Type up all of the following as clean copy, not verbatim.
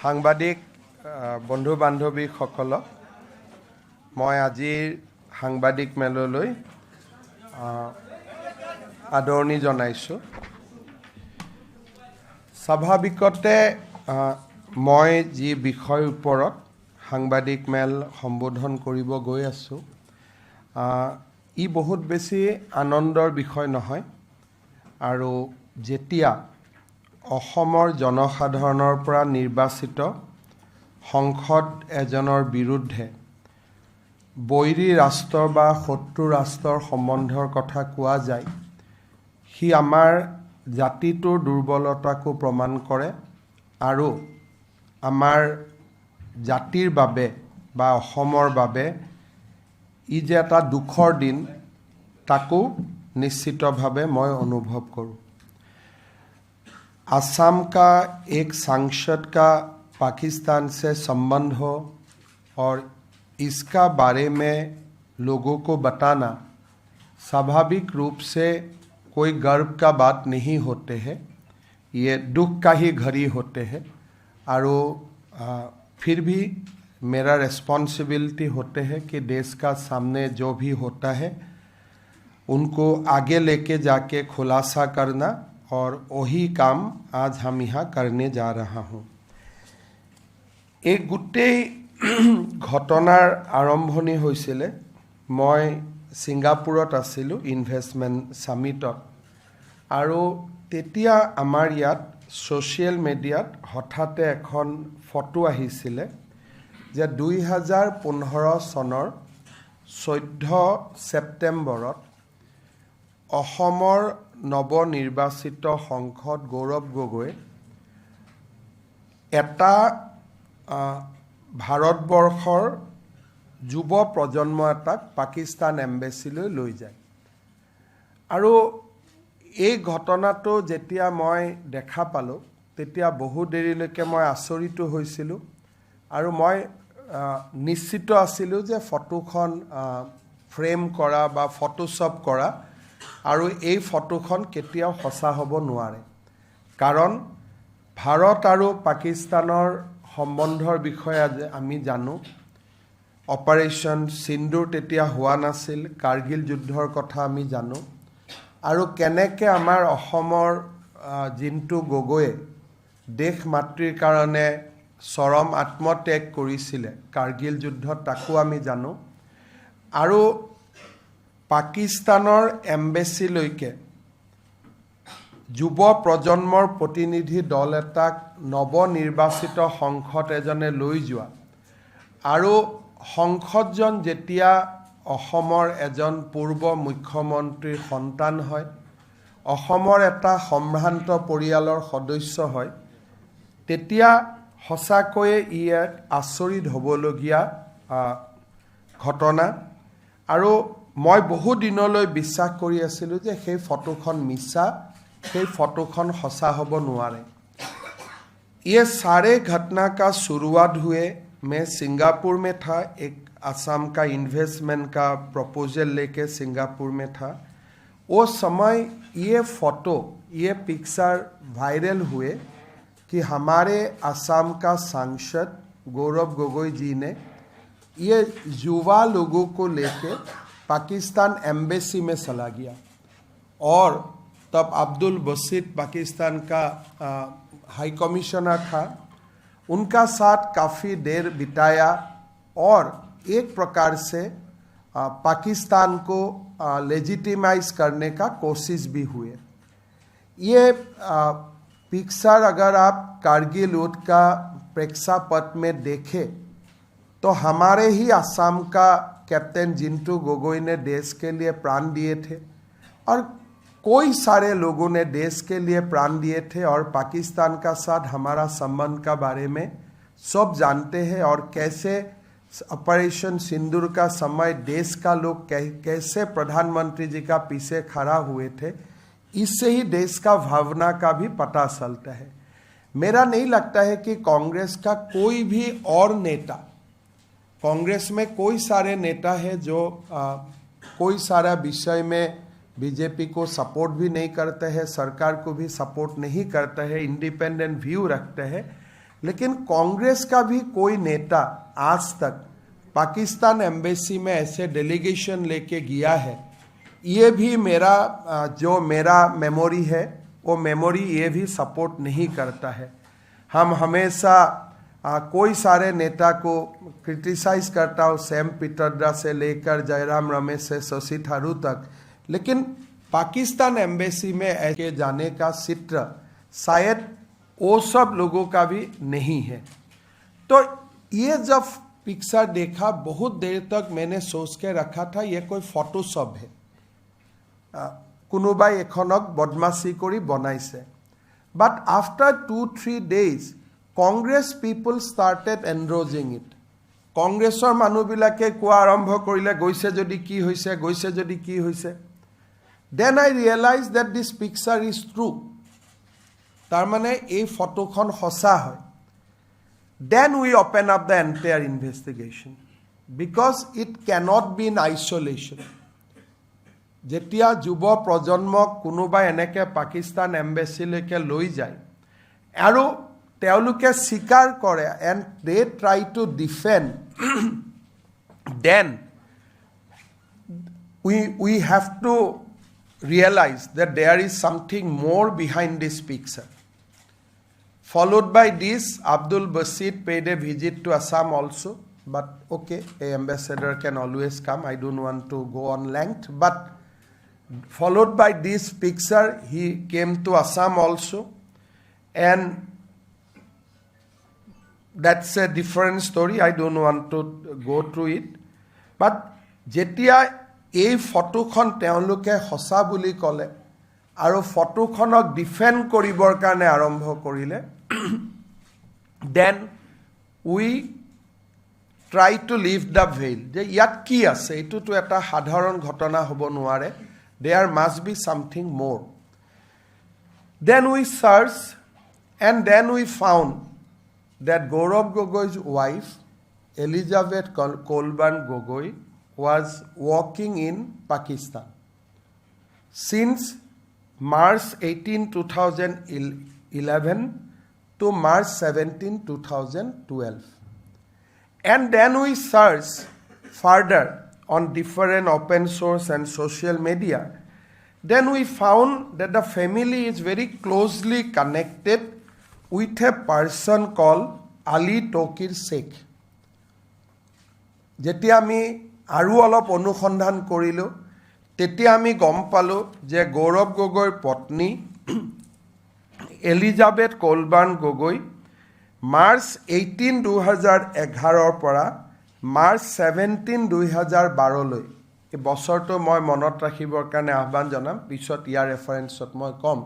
সাংবাদিক বন্ধু বান্ধৱীসকলক মই আজিৰ সাংবাদিক মেললৈ আদৰণি জনাইছোঁ। স্বাভাৱিকতে মই যি বিষয়ৰ ওপৰত সাংবাদিক মেল সম্বোধন কৰিব গৈ আছোঁ, ই বহুত বেছি আনন্দৰ বিষয় নহয়। আৰু যেতিয়া অসমৰ জনসাধাৰণৰ পৰা নিৰ্বাচিত সংসদ এজনৰ বিৰুদ্ধে বৈৰী ৰাষ্ট্ৰ বা শত্ৰু ৰাষ্ট্ৰৰ সম্বন্ধৰ কথা কোৱা যায়, সি আমাৰ জাতিটোৰ দুৰ্বলতাকো প্ৰমাণ কৰে আৰু আমাৰ জাতিৰ বাবে বা অসমৰ বাবে ই যে এটা দুখৰ দিন তাকো निश्चितভাৱে মই অনুভৱ কৰোঁ। असम का एक सांसद का पाकिस्तान से संबंध हो और इसका बारे में लोगों को बताना स्वाभाविक रूप से कोई गर्व का बात नहीं होते हैं, ये दुख का ही घड़ी होते हैं। और फिर भी मेरा रिस्पॉन्सिबिलिटी होते हैं कि देश का सामने जो भी होता है उनको आगे लेके जाके खुलासा करना, और वही काम आज हम यहाँ करने जा रहा हूँ। एक गोटेই घटनार आरम्भणि হৈছিলে। মই ছিংগাপুৰত আছিলোঁ ইনভেষ্টমেণ্ট সামিটত, আৰু তেতিয়া আমাৰ ইয়াত ছ'চিয়েল মিডিয়াত হঠাতে এখন ফটো আহিছিলে যে 2015 চনৰ 14 ছেপ্টেম্বৰত অসমৰ নৱনিৰ্বাচিত সংসদ গৌৰৱ গগৈ এটা ভাৰতবৰ্ষৰ যুৱ প্ৰজন্ম এটাক পাকিস্তান এম্বেচিলৈ লৈ যায়। আৰু এই ঘটনাটো যেতিয়া মই দেখা পালোঁ তেতিয়া বহু দেৰিলৈকে মই আচৰিত হৈছিলোঁ, আৰু মই নিশ্চিত আছিলোঁ যে ফটোখন ফ্ৰেম কৰা বা ফটোশ্বপ কৰা, আৰু এই ফটোখন কেতিয়াও সঁচা হ'ব নোৱাৰে। কাৰণ ভাৰত আৰু পাকিস্তানৰ সম্বন্ধৰ বিষয়ে আমি জানো। অপাৰেশ্যন সিন্দুৰ তেতিয়া হোৱা নাছিল, কাৰ্গিল যুদ্ধৰ কথা আমি জানো। আৰু কেনেকৈ আমাৰ অসমৰ জিন্তু গগৈয়ে দেশ মাতৃৰ কাৰণে চৰম আত্মত্যাগ কৰিছিলে কাৰ্গিল যুদ্ধত, তাকো আমি জানো। আৰু পাকিস্তানৰ এম্বেচিলৈকে যুৱ প্ৰজন্মৰ প্ৰতিনিধি দল এটাক নৱনিৰ্বাচিত সংসদ এজনে লৈ যোৱা, আৰু সংসদজন যেতিয়া অসমৰ এজন পূৰ্ব মুখ্যমন্ত্ৰীৰ সন্তান হয়, অসমৰ এটা সম্ভ্ৰান্ত পৰিয়ালৰ সদস্য হয়, তেতিয়া সঁচাকৈয়ে ই এক আচৰিত হ'বলগীয়া ঘটনা। আৰু মই বহু দিনলৈ বিশ্বাস কৰি আছিলোঁ যে সেই ফটোখন মিছা, সেই ফটোখন সঁচা হ'ব নোৱাৰে। ये सारे घटना का शुरुआत हुए, मैं सिंगापुर में था, एक असम का इन्वेस्टमेंट का प्रपोजल लेके सिंगापुर में था। वो समय ये फ़ोटो, ये पिक्चर वायरल हुए कि हमारे असम का सांसद गौरव गोगोई जी ने ये युवा लोगों को लेके पाकिस्तान एम्बेसी में चला गया, और तब अब्दुल बसीत पाकिस्तान का हाई कमिश्नर था, उनका साथ काफ़ी देर बिताया, और एक प्रकार से पाकिस्तान को लेजिटिमाइज करने का कोशिश भी हुए। ये पिक्चर अगर आप कारगिल युद्ध का प्रेक्षापट में देखें तो हमारे ही असम का कैप्टन जिंटू गोगोई ने देश के लिए प्राण दिए थे, और कोई सारे लोगों ने देश के लिए प्राण दिए थे, और पाकिस्तान का साथ हमारा संबंध का बारे में सब जानते हैं, और कैसे ऑपरेशन सिंदूर का समय देश का लोग कैसे प्रधानमंत्री जी का पीछे खड़ा हुए थे, इससे ही देश का भावना का भी पता चलता है। मेरा नहीं लगता है कि कांग्रेस का कोई भी और नेता, कांग्रेस में कोई सारे नेता है जो कोई सारा विषय में बीजेपी को सपोर्ट भी नहीं करते हैं, सरकार को भी सपोर्ट नहीं करते हैं, इंडिपेंडेंट व्यू रखते हैं। लेकिन कांग्रेस का भी कोई नेता आज तक पाकिस्तान एम्बेसी में ऐसे डेलीगेशन लेके गया है, ये भी जो मेरा मेमोरी है वो मेमोरी ये भी सपोर्ट नहीं करता है। हम हमेशा कोई सारे नेता को क्रिटिसाइज करता हो, सैम पित्रोदा से लेकर जयराम रमेश से शशि थरूर तक, लेकिन पाकिस्तान एम्बेसी में ऐसे जाने का चित्र शायद वो सब लोगों का भी नहीं है। तो ये जब पिक्चर देखा बहुत देर तक मैंने सोच के रखा था ये कोई फोटोशॉप है, कोनोबाई एखनक बदमाशी करी बनाइছে। But after 2-3 days, Congress people started endorsing it. Congressor মানুহবিলাকে কোৱা আৰম্ভ কৰিলে গৈছে যদি কি হৈছে, গৈছে যদি কি হৈছে। Then I realized that this picture is true. তাৰ মানে এই ফটোখন সঁচা হয়। Then we open up the entire investigation because it cannot be in isolation. যেতিয়া যুৱ প্ৰজন্মক কোনোবাই এনেকে পাকিস্তান এম্বেচিলৈকে লৈ যায় আৰু তেওঁলোকে স্বীকাৰ কৰে and they try to defend, then we have to realize that there is something more behind this picture. Followed by this, Abdul Basit paid a visit to Assam also, but okay, an ambassador can always come. I don't want to go on length, but followed by this picture, he came to Assam also, and that's a different story. I don't want to go through it. But যেতিয়া এই ফটোখন তেওঁলোকে সঁচা বুলি ক'লে আৰু ফটোখনক defend কৰিবৰ কাৰণে আৰম্ভ কৰিলে, then we try to lift the veil যে ইয়াত কি আছে, এইটোতো এটা সাধাৰণ ঘটনা হ'ব নোৱাৰে, there must be something more. Then we searched and then we found that Gaurav Gogoi's wife, Elizabeth Kolban Gogoi, was working in Pakistan since March 18, 2011 to March 17, 2012. And then we searched further on different open source and social media. Then we found that the family is very closely connected with a person called Tauqueer Sheikh. যেতিয়া আমি আৰু অলপ অনুসন্ধান কৰিলোঁ তেতিয়া আমি গম পালোঁ যে গৌৰৱ গগৈৰ পত্নী এলিজাবেথ কলবাৰ্ণ গগৈ মাৰ্চ 18, 2011 পৰা মাৰ্চ 17, 2012 এই বছৰটো মই মনত ৰাখিবৰ কাৰণে আহ্বান জনাম, পিছত ইয়াৰ ৰেফাৰেন্সত মই কম,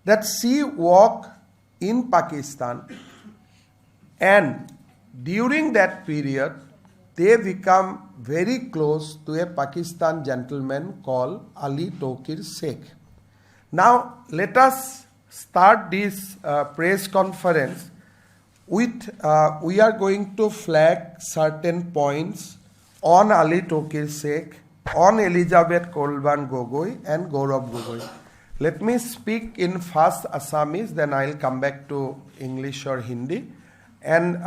that she worked in Pakistan, and during that period they become very close to a Pakistan gentleman called Tauqueer Sheikh. Now let us start this press conference with we are going to flag certain points on Tauqueer Sheikh, on Elizabeth Kolban Gogoi and Gaurav Gogoi. Let me speak in first Assamese, then I'll come back to English or Hindi. And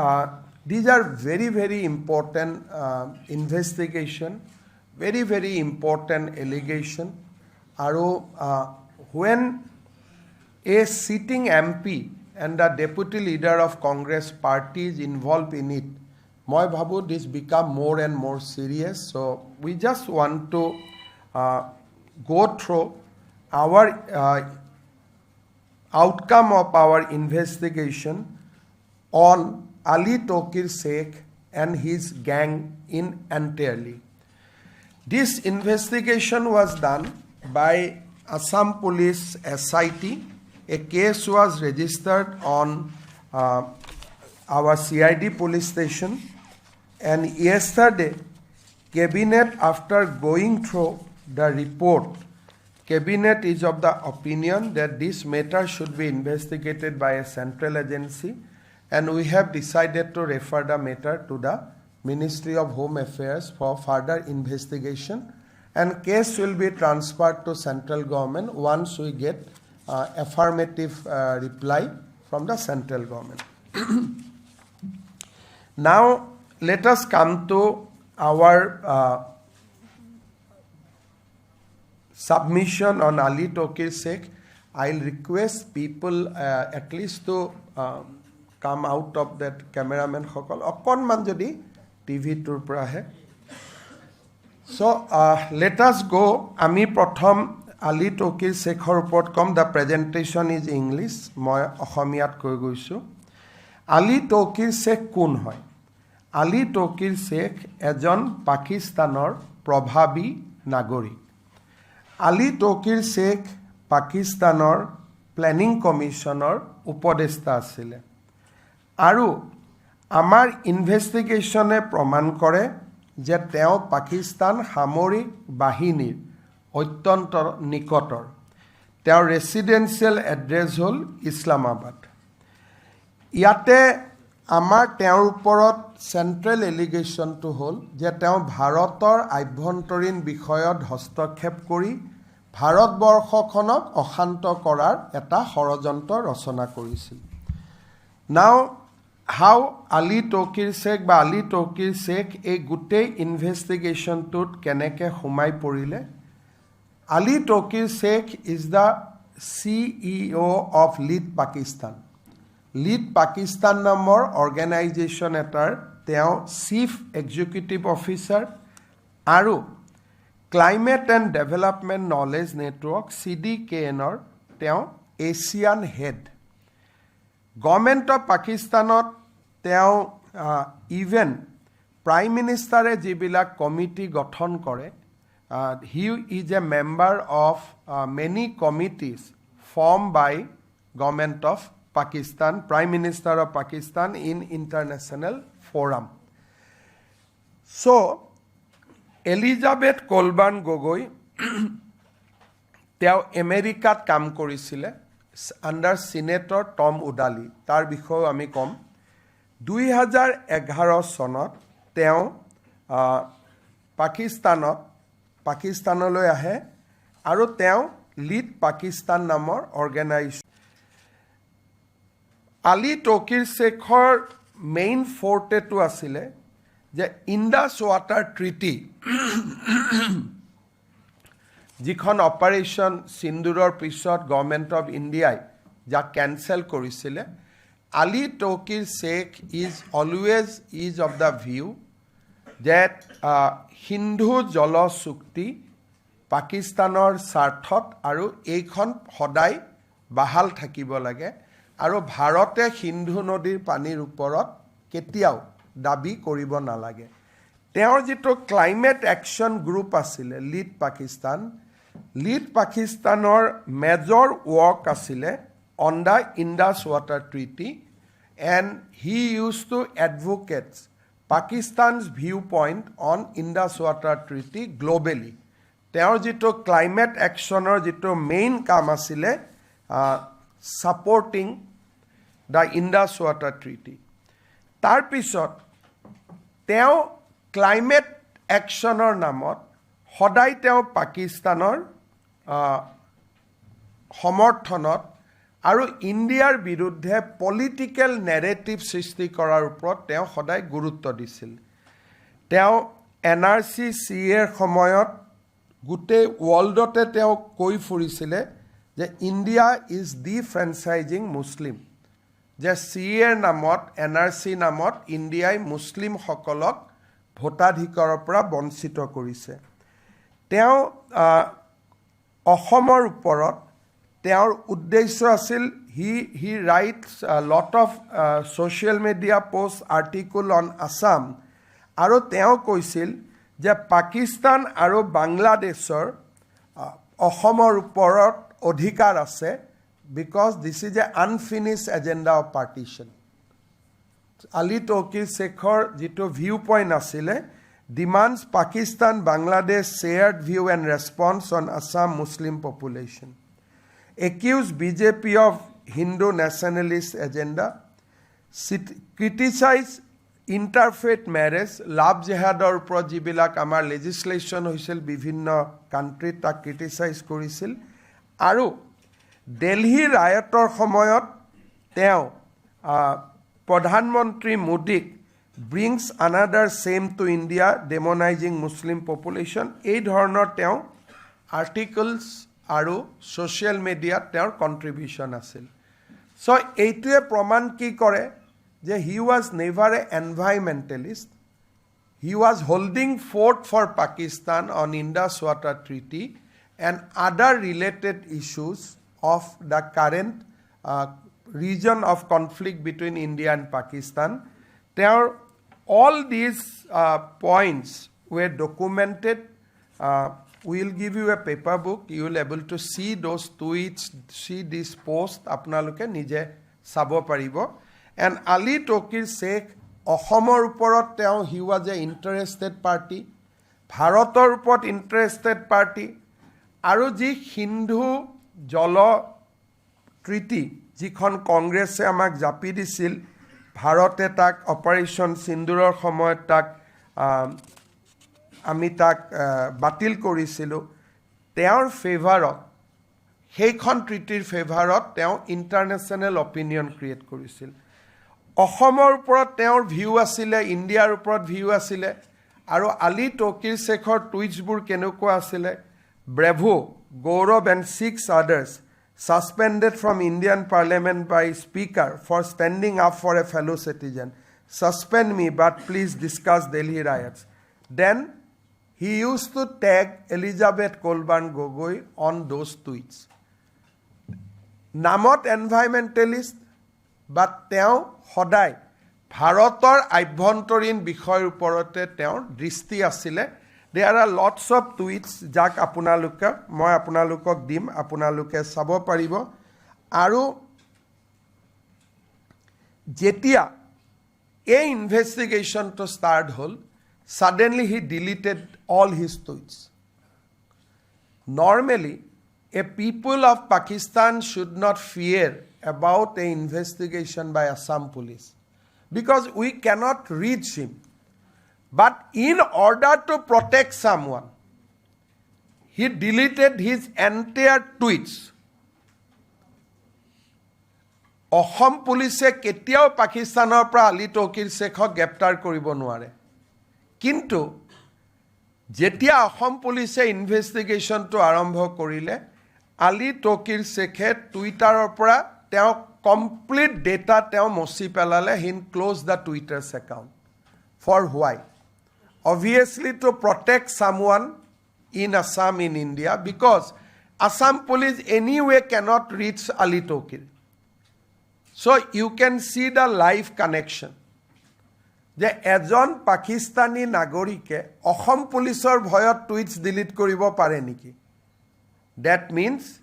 these are very, very important investigation, very, very important allegation. When a sitting MP and the deputy leader of Congress party is involved in it, moi bhabu this become more and more serious. So we just want to go through our outcome of our investigation on Tauqueer Sheikh and his gang in entirely. This investigation was done by Assam Police SIT. A case was registered on our CID police station, and yesterday Cabinet, after going through the report, Cabinet is of the opinion that this matter should be investigated by a central agency, and we have decided to refer the matter to the Ministry of Home Affairs for further investigation, and case will be transferred to central government once we get affirmative reply from the central government. Now, let us come to our submission on Ali Tauqueer Sheikh. I'll request people at least to come out of that cameraman সকল অকণমান যদি টিভিটোৰ পৰা আহে so let us go আমি প্ৰথম Ali Tauqueer Sheikhৰ ওপৰত কম the presentation is English মই অসমীয়াত কৈ গৈছো Ali Tauqueer Sheikh কোন হয় Ali Tauqueer Sheikh এজন পাকিস্তানৰ প্ৰভাৱী নাগৰিক Ali Tauqueer Sheikh পাকিস্তানৰ প্লেনিং কমিশনৰ উপদেষ্টা আছিল আৰু আমাৰ ইনভেষ্টিগেশ্যনে প্ৰমাণ কৰে যে তেওঁ পাকিস্তান সামৰিক বাহিনীৰ অত্যন্ত নিকটৰ তেওঁৰ ৰেসিডেন্সিয়েল এড্ৰেছ হ'ল ইছলামাবাদ ইয়াতে আমাৰ তেওঁৰ ওপৰত সেন্ট্ৰেল এলিগেশ্যনটো হ'ল যে তেওঁ ভাৰতৰ আভ্যন্তৰীণ বিষয়ত হস্তক্ষেপ কৰি ভাৰতবৰ্ষখনক অশান্ত কৰাৰ এটা ষড়যন্ত্ৰ ৰচনা কৰিছিল নাও how Ali Tauqueer Sheikh বা Ali Tauqueer Sheikh এই গোটেই ইনভেষ্টিগেশ্যনটোত কেনেকৈ সোমাই পৰিলে Ali Tauqueer Sheikh is the CEO of Lead Pakistan Lead Pakistan নামৰ অৰ্গেনাইজেশ্যন এটাৰ তেওঁ চিফ এক্সিকিউটিভ অফিচাৰ আৰু climate and development knowledge network CDKNৰ তেওঁ এছিয়ান হেড গভৰ্ণমেণ্ট অফ পাকিস্তানত তেওঁ ইভেন প্ৰাইম মিনিষ্টাৰে যিবিলাক কমিটি গঠন কৰে he is a member of many committees form by government of Pakistan, Prime Minister of Pakistan in international forum. So, Elizabeth Colburn Gogoi, তেওঁ আমেৰিকাত কাম কৰিছিলে under Senator Tom Udali. তাৰ বিষয়ে আমি কম 2011 চনত তেওঁ পাকিস্তানলৈ আহে আৰু তেওঁ লিড পাকিস্তান নামৰ অৰ্গেনাইজেশ্যন Ali Tauqueer Sheikhৰ মেইন ফৰ্টেটো আছিলে যে ইণ্ডাছ ৱাটাৰ ট্ৰিটি যিখন অপাৰেশ্যন সিন্দুৰৰ পিছত গভৰ্ণমেণ্ট অফ ইণ্ডিয়াই যাক কেনচেল কৰিছিলে Ali Tauqueer Sheikh is always of the view that Hindu জল চুক্তি পাকিস্তানৰ স্বাৰ্থত আৰু এইখন সদায় বাহাল থাকিব লাগে আৰু ভাৰতে সিন্ধু নদীৰ পানীৰ ওপৰত কেতিয়াও দাবী কৰিব নালাগে তেওঁৰ যেটো ক্লাইমেট একচন গ্ৰুপ আছিল লিড পাকিস্তানৰ মেজৰ ৱৰ্ক আছিল on the Indus water treaty and he use to advocate Pakistan's view point on Indus water treaty globally তেওঁৰ যেটো ক্লাইমেট একচনৰ যেটো মেইন কাম আছিল সাপোৰ্টিং the Indus Water Treaty. তাৰ পিছত তেওঁ ক্লাইমেট একচনৰ নামত সদায় তেওঁ পাকিস্তানৰ সমৰ্থনত আৰু ইণ্ডিয়াৰ বিৰুদ্ধে পলিটিক্যাল নেৰেটিভ সৃষ্টি কৰাৰ ওপৰত তেওঁ সদায় গুৰুত্ব দিছিল তেওঁ NRC CAৰ সময়ত গোটেই ৱৰ্ল্ডতে তেওঁ কৈ ফুৰিছিল যে ইণ্ডিয়া ইজ ডিফ্ৰেঞ্চাইজিং মুছলিম যে CAৰ নামত NRC নামত ইণ্ডিয়াই মুছলিম সকলক ভোটাধিকাৰৰ পৰা বঞ্চিত কৰিছে তেওঁ অসমৰ ওপৰত তেওঁৰ উদ্দেশ্য আছিল he writes a lot of social media posts article on Assam আৰু তেওঁ কৈছিল যে পাকিস্তান আৰু বাংলাদেশৰ অসমৰ ওপৰত অধিকাৰ আছে because this is an unfinished agenda of partition. Ali Tauqueer Sheikhৰ যেটো viewpoint আছিলে demands Pakistan Bangladesh shared view and response on Assam Muslim population. Accused BJP of Hindu nationalist agenda, criticize interfaith marriage, love jihadৰ ওপৰত যিবিলাক আমাৰ legislation হৈছিল বিভিন্ন কান্ট্ৰিত তাক criticize কৰিছিল আৰু দিল্লী ৰায়টৰ সময়ত তেওঁ Pradhan Mantri Modik brings another shame to India, demonizing Muslim population. Ei dhornor teo articles aru social media teo contribution asil. So eitue praman ki kore je he was never an environmentalist. He was holding fort for Pakistan on Indus Water Treaty and other related issues of the current region of conflict between India and Pakistan. There, all these points were documented. We will give you a paper book. You will be able to see those tweets, see this post. Apnaloke nije sabo paribo. And Ali Tauqueer Sheikh, Assam uporot he was an interested party. Bharator uport interested party. Aru ji Hindu Jolo Treaty, jikhon Congress amak japi disil, Bharate tak Operation Sinduror samoyot tak ami tak batil korisilu. Teor favorot, heikhon treatyr favorot teo international opinion create korisil. Assamor uporot teor view asile, Indiar uporot view asile, aru Ali Tauqueer Sheikhor tweets bur kenokwa asile. Bravo, Gaurav and 6 others suspended from Indian Parliament by Speaker for standing up for a fellow citizen. Suspend me, but please discuss Delhi riots. Then he used to tag Elizabeth Kolban Gogoi on those tweets. Namot environmentalist, but teo hodai Bharator aibhontorin bishoyr uporote teo dristi asile. There are lots of tweets jak apunaluka, moi apunalukok dim, apunaluke sabo paribo. Aru jetia a investigation to start hol, suddenly he deleted all his tweets. Normally, a people of Pakistan should not fear about an investigation by Assam police because we cannot reach him. But in order to protect someone, he deleted his entire tweets. Assam police ketiao Pakistanor pra Ali Tauqueer Sheikhok greptar koribo noare. Kintu jetia Assam police investigation to arambho korile, Ali Tauqueer Sheikhe Twitteror pra teo complete data teo mosi pelale, he closed the Twitter's account. For why? Obviously to protect someone in Assam in India because Assam police anyway cannot reach Ali Tauqueer. So you can see the live connection. The ejon Pakistani nagorike Assam policeor bhoyot tweets delete koribo pare niki. That means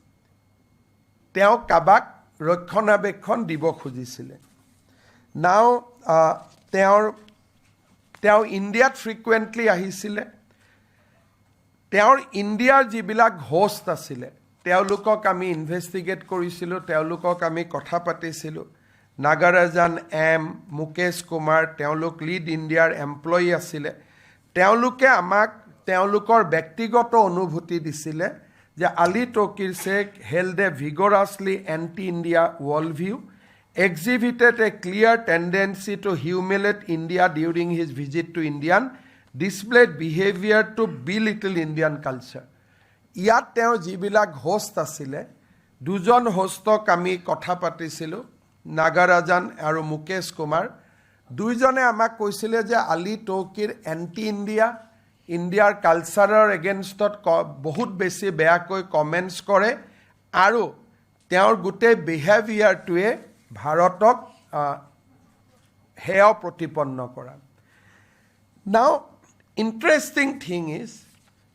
teo kabak rakhonabekkhon dibo khujisile. Now Teo India frequently ahisile. Teo India jibilak host asile. Teolukok ami investigate korisilu, teolukok ami kotha patisilu. Nagarajan M, Mukesh Kumar, teoluk lead India employee asile. Teoluke amak teolukor ব্যক্তিগত অনুভূতি disile je Ali Tauqueer Sheikh held a vigorously anti-India worldview, exhibited a clear tendency to humiliate India during his visit to India, displayed behavior to belittle Indian culture. Iyat teo jibilak host asile, dujon hostok ami kotha patisilu, Nagarajan aru Mukesh Kumar, duijone amak koisile je Ali Tauqueer anti-India, Indiar culture against bahut besi beakoi comments kore, aru teor gute behavior to Bharatok heo protipanno kora. Now, interesting thing is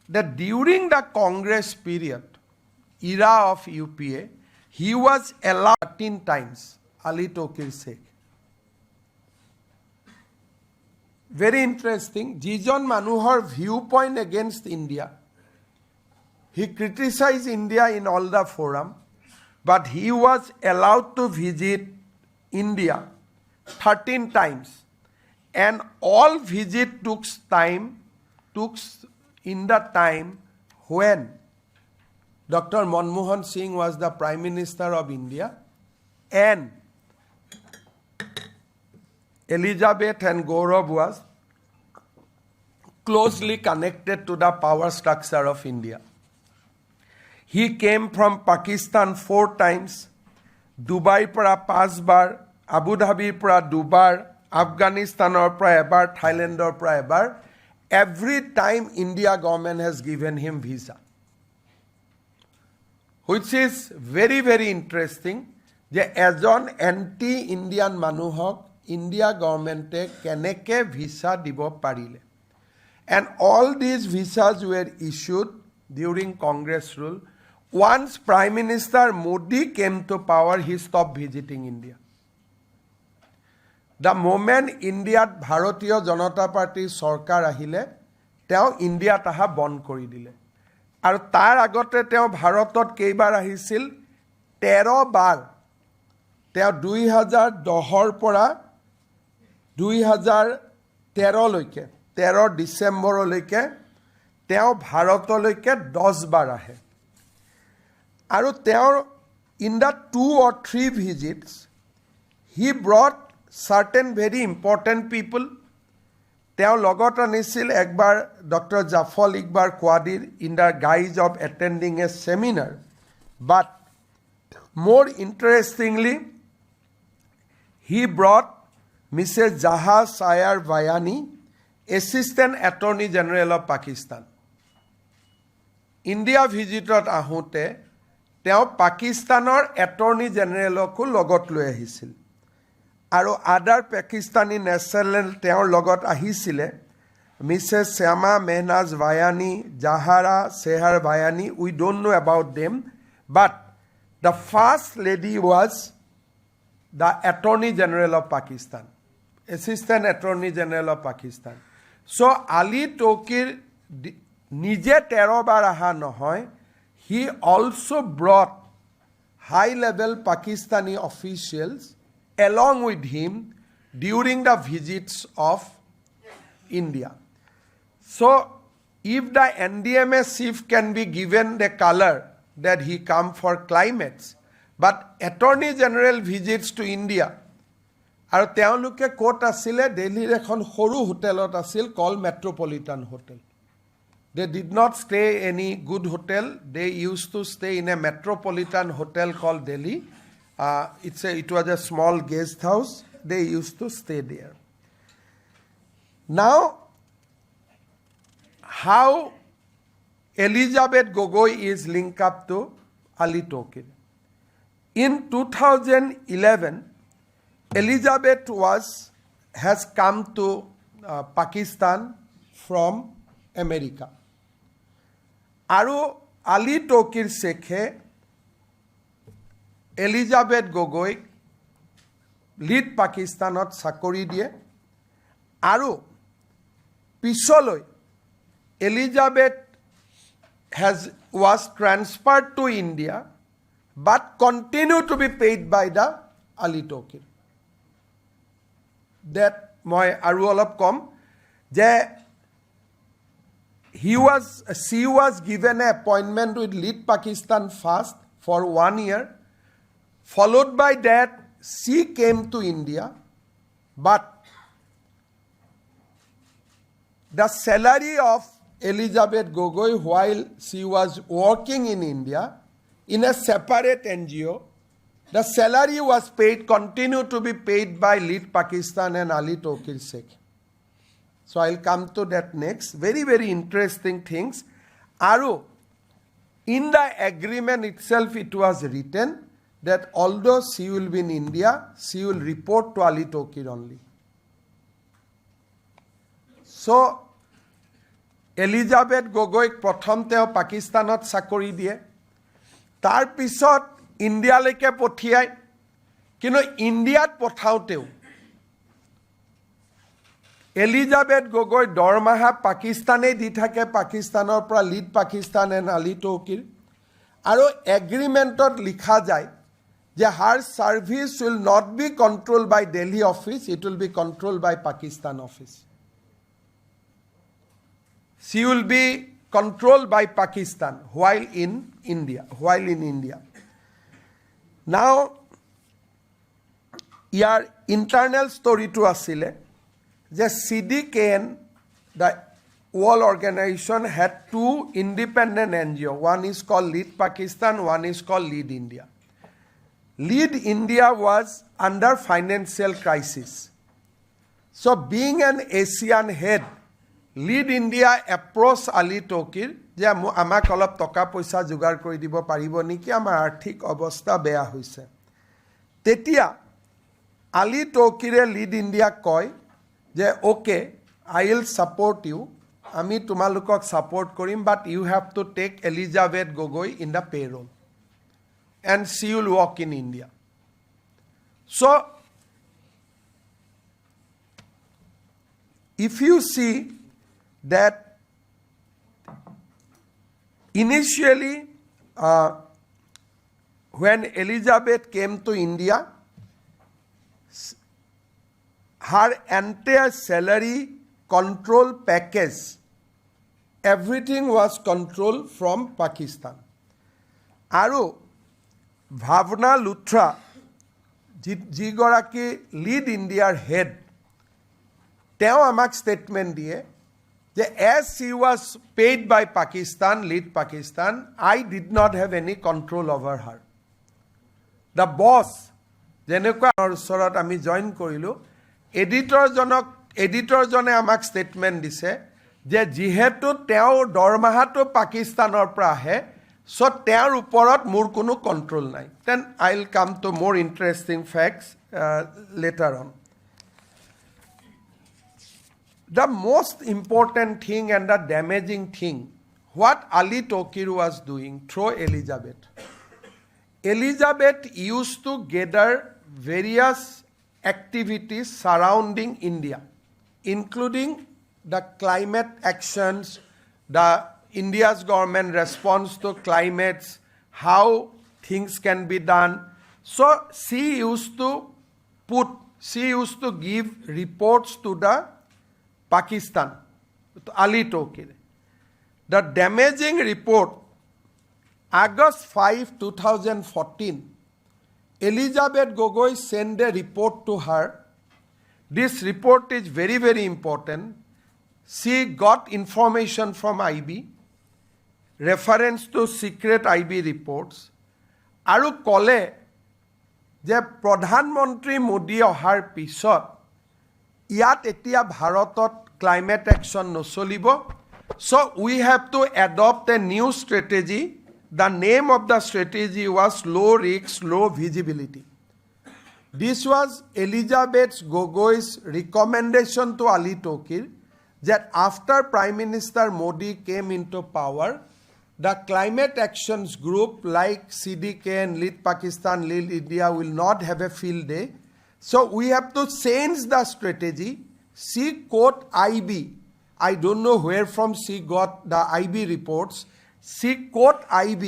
that during the Congress period, era of UPA, he was allowed 13 times, Ali Tauqueer Sheikh. Very interesting. Jijon Manuhar viewpoint against India. He criticized India in all the forum. But he was allowed to visit India 13 times. And all visit took in the time when Dr. Manmohan Singh was the Prime Minister of India and Elizabeth and Gaurav was closely connected to the power structure of India. He came from Pakistan 4 times, Dubai para 5 bar, Abu Dhabi para 2 bar, Afghanistan para ebar, Thailand para ebar. Every time India government has given him visa. Which is very, very interesting. যে এজন anti Indian মানুহক India গভৰ্ণমেণ্টে কেনেকৈ visa দিব পাৰিলে and all these visas were issued during Congress rule once prime minister Modi came to power he stop visiting India the moment ইণ্ডিয়াত ভাৰতীয় জনতা পাৰ্টীৰ চৰকাৰ আহিলে তেওঁ ইণ্ডিয়াত অহা বন্ধ কৰি দিলে আৰু তাৰ আগতে তেওঁ ভাৰতত কেইবাৰ আহিছিল 13 বাৰ তেওঁ 2010 পৰা 2013 লৈকে 13 ডিসেম্বৰলৈকে তেওঁ ভাৰতলৈকে 10 বাৰ আহে আৰু তেওঁৰ in the 2 or 3 visits he brought certain very important people তেওঁ লগত আনিছিল একবাৰ doctor জাফল ইকবাৰ কোৱাদিৰ in the guise of attending a seminar but more interestingly he brought Mrs. Jaha Sayar Vayani, Assistant Attorney General of Pakistan. India visitot ahute, teo Pakistanor Attorney General ko logot loi ahisil. Aro other Pakistani national teo logot ahisile, Mrs. Syama Mehnaz Vayani, Jahara Sehar Vayani, we don't know about them, but the first lady was the Attorney General of Pakistan, Assistant Attorney General of Pakistan. So Ali Tauqueer nije 13 bar aha nohoy, he also brought high-level Pakistani officials along with him during the visits of India. So if the NDMA chief can be given the color that he come for climates, but Attorney General visits to India, আৰু তেওঁলোকে coat আছিলে দিল্লীৰ এখন সৰু হোটেলত আছিল call Metropolitan hotel they did not stay any good hotel they used to stay in a metropolitan hotel called Delhi it was a small guest house they used to stay there now how Elizabeth Gogoi is linked up to Ali Tauqueer in 2011 Elizabeth has come to Pakistan from America. Aru Ali Tauqueer Sheikhe Elizabeth Gogoi lead Pakistanot sakori die. Aru pisoloi Elizabeth was transferred to India but continue to be paid by the Ali Tauqueer. That মই আৰু অলপ কম যে she was given an appointment with Lead Pakistan first for 1 year followed by that she came to India but the salary of Elizabeth Gogoi while she was working in India in a separate NGO the salary was paid, continued to be paid by Lead Pakistan and Ali Tauqueer Sheikh. So I'll come to that next. Very, very interesting things. Aru, in the agreement itself, it was written that although she will be in India, she will report to Ali Tauqueer only. So, Elizabeth Gogoi prothom teo Pakistanot sakori die. Tar pisot ইণ্ডিয়ালৈকে পঠিয়ায় কিন্তু ইণ্ডিয়াত পঠাওঁতেও Elizabeth Gogoi দৰমাহা পাকিস্তানে দি থাকে পাকিস্তানৰ পৰা lead Pakistan and Ali Tauqir আৰু এগ্ৰিমেণ্টত লিখা যায় যে her service will not be controlled by Delhi office it will be controlled by Pakistan office she will be controlled by Pakistan while in India Now, ইয়াৰ ইণ্টাৰনেল ষ্টৰিটো আছিলে যে CDKN, the World Organization, had two independent NGO. One is called Lead Pakistan, one is called Lead India. Lead India was under financial crisis. So being an ASEAN head, Lead India approached Ali Tauqueer যে আমাক অলপ টকা পইচা যোগাৰ কৰি দিব পাৰিব নেকি, আমাৰ আৰ্থিক অৱস্থা বেয়া হৈছে। তেতিয়া Ali Tauqueer Lead India কয় যে okay, I will support you, আমি তোমালোকক support কৰিম, but you have to take Elizabeth Gogoi in the payroll and she will work in India. So if you see that initially when Elizabeth came to India, her entire salary control package, everything was controlled from Pakistan. Aru Bhavna Luthra, jigoraki Lead India's head, teo amak statement diye যে as she was paid by Pakistan, Lead Pakistan, I did not have any control over her. The boss, যেনেকুৱা ওচৰত আমি join কৰিলোঁ, এডিটৰজনে আমাক statement দিছে যে যিহেতু তেওঁৰ দৰমহাটো পাকিস্তানৰ পৰা আহে, চ' তেওঁৰ ওপৰত মোৰ কোনো কণ্ট্ৰল নাই। Then I will come to মোৰ interesting facts later on. The most important thing and the damaging thing, what Ali Tauqueer was doing through Elizabeth. Elizabeth used to gather various activities surrounding India, including the climate actions, the India's government response to climates, how things can be done. So she used to give reports to the Pakistan, to Ali Tauqueer. The damaging report, August 5, 2014, Elizabeth Gogoi sent a report to her. This report is very, very important. She got information from IB, reference to secret IB reports, আৰু ক'লে যে প্ৰধানমন্ত্ৰী মোদী অহাৰ পিছত ইয়াত এতিয়া ভাৰতত climate action নচলিব, so we have to adopt a new strategy. The name of the strategy was low risk, low visibility. This was Elizabeth Gogoi's recommendation to Ali Tauqueer that after Prime Minister Modi came into power, the climate actions group like CDKN, Lead Pakistan, Lead India will not have a field day. So we have to change the strategy. She quote IB. I don't know where from she got the IB reports. She quote IB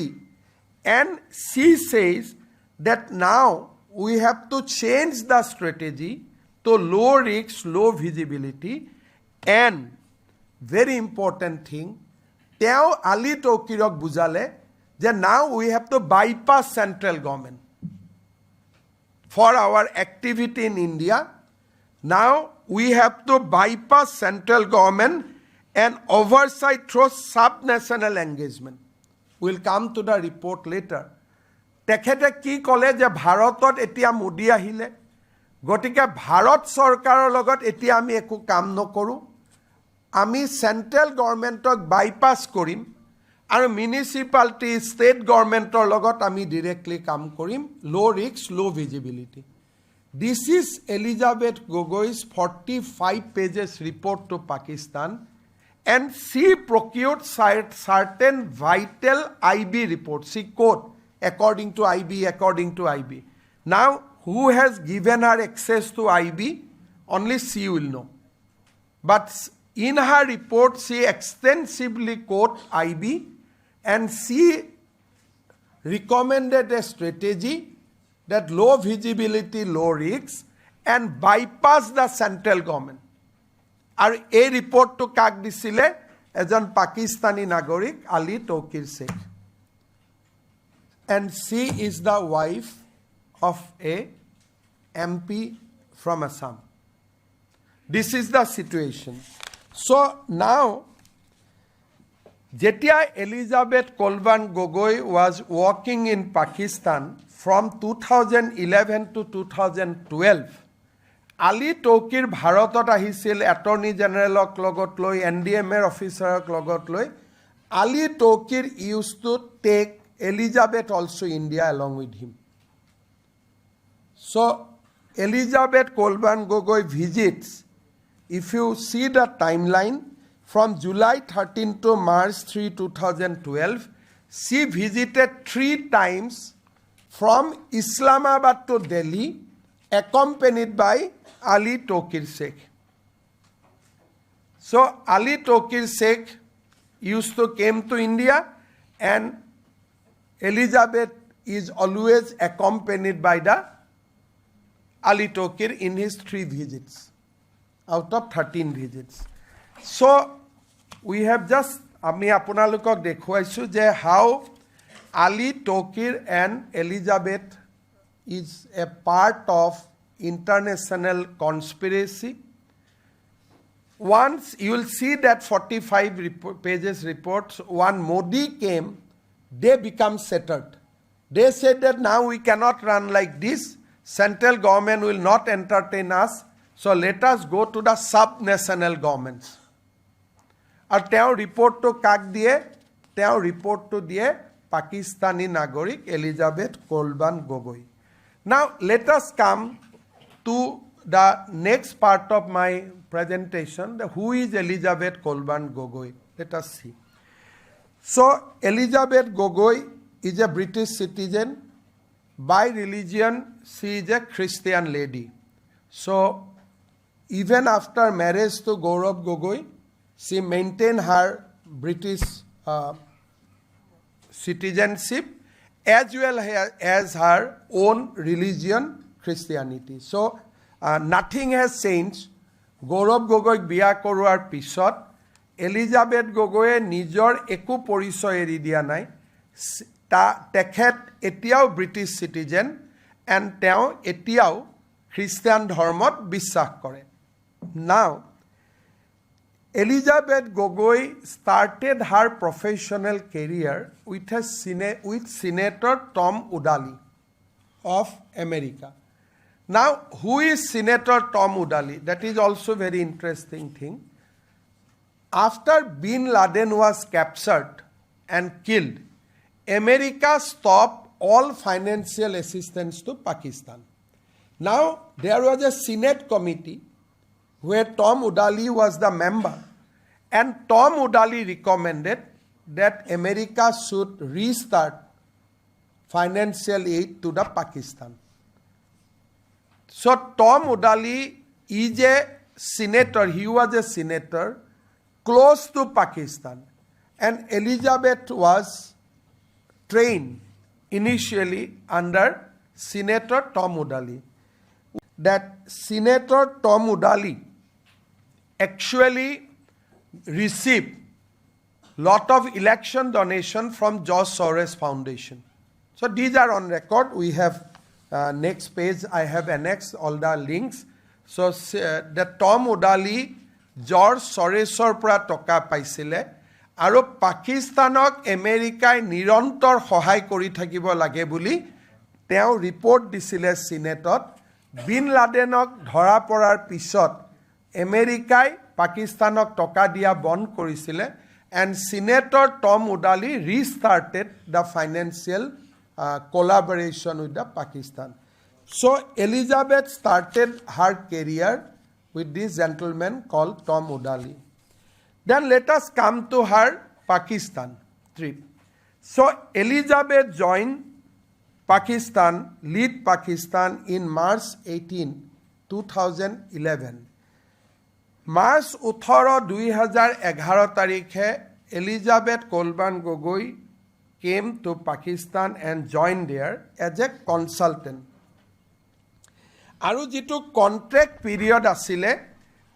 and she says that now we have to change the strategy to low risk, low visibility, and very important thing, teo Ali Tauqueerok bujale যে now we have to bypass central government for our activity in India. Now we have to bypass central government and oversight through sub-national engagement. We'll come to the report later. তেখেতে কি ক'লে যে ভাৰতত এতিয়া মোদী আহিলে, গতিকে ভাৰত চৰকাৰৰ লগত এতিয়া আমি একো কাম নকৰোঁ, আমি চেণ্ট্ৰেল গভৰ্ণমেণ্টক বাইপাছ কৰিম আৰু মিউনিচিপালিটি ষ্টেট গভৰ্ণমেণ্টৰ লগত আমি ডিৰেক্টলি কাম কৰিম, লো ৰিস্ক লো visibility. This is Elizabeth Gogoi's 45 pages report to Pakistan, and she procured certain vital IB reports. She quote according to IB. Now, who has given her access to IB? Only she will know. But in her report, she extensively quote IB, and she recommended a strategy that low visibility, low risks, and bypass the central government. আৰু এই ৰিপৰ্টটো কাক দিছিলে? এজন পাকিস্তানী নাগৰিক Ali Tauqueer Sheikh. And she is the wife of a MP from Assam. This is the situation. So now, Jetia Elizabeth Kolban Gogoi was working in Pakistan from 2011 to 2012. Ali Tauqueer Bharatot ahisil Attorney General logot loi, NDMA officer logot loi. Ali Tauqueer used to take Elizabeth also India along with him. So Elizabeth Kolban Gogoi visits, if you see the timeline, from July 13 to March 3, 2012, she visited 3 times from Islamabad to Delhi, accompanied by Ali Tauqueer Sheikh. So Ali Tauqueer Sheikh used to came to India, and Elizabeth is always accompanied by the Ali Tauqueer in his 3 visits out of 13 visits. So we have just আমি আপোনালোকক দেখুৱাইছো যে how Ali Tauqueer and Elizabeth is a part of international conspiracy. Once you will see that 45 pages reports, when Modi came, they become settled. They said that now we cannot run like this. Central government will not entertain us. So let us go to the sub-national governments. And tell report to kak diye, tell report to diye Pakistani Nagorik Elizabeth Kolban Gogoi. Now let us come to the next part of my presentation. Who is Elizabeth Kolban Gogoi? Let us see. So Elizabeth Gogoi is a British citizen. By religion, she is a Christian lady. So even after marriage to Gaurav Gogoi, she maintained her British citizenship as well as her own religion, Christianity. So nothing has changed. Gaurav Gogoi biya koruar pisot, Elizabeth Gogoi nijor eku porichoy eri dia nai. Tekhet etiao British citizen and teo etiao Christian dharmot বিশ্বাস কৰে. Now, Elizabeth Gogoi started her professional career with Senator Tom Udali of America. Now, who is Senator Tom Udali? That is also very interesting thing. After Bin Laden was captured and killed, America stopped all financial assistance to Pakistan. Now, there was a Senate committee where Tom Udali was the member, and Tom Udali recommended that America should restart financial aid to the Pakistan. So Tom Udali is a senator, he was a senator close to Pakistan, and Elizabeth was trained initially under Senator Tom Udali. That Senator Tom Udali actually received lot of election donation from George Soros Foundation. So these are on record. We have next page, I have annexed all the links. So the Tom Udali George Sorosor pra toka paisile aru Pakistanok America nirantor সহায় কৰি থাকিব লাগে বুলি তেওঁ report disile Senate Bin Ladenok ধৰা পৰাৰ পিছত আমেৰিকাই পাকিস্তানক টকা দিয়া বন্ধ কৰিছিলে, and Senator Tom Udali restarted the financial collaboration with the Pakistan. So Elizabeth started her career with this gentleman called Tom Udali. Then let us come to her Pakistan trip. So Elizabeth joined Pakistan, lead Pakistan in March 18, 2011. March 18, 2011 tarikhe Elizabeth Kolban Gogoi came to Pakistan and joined there as a consultant. Aru jitu contract period asile,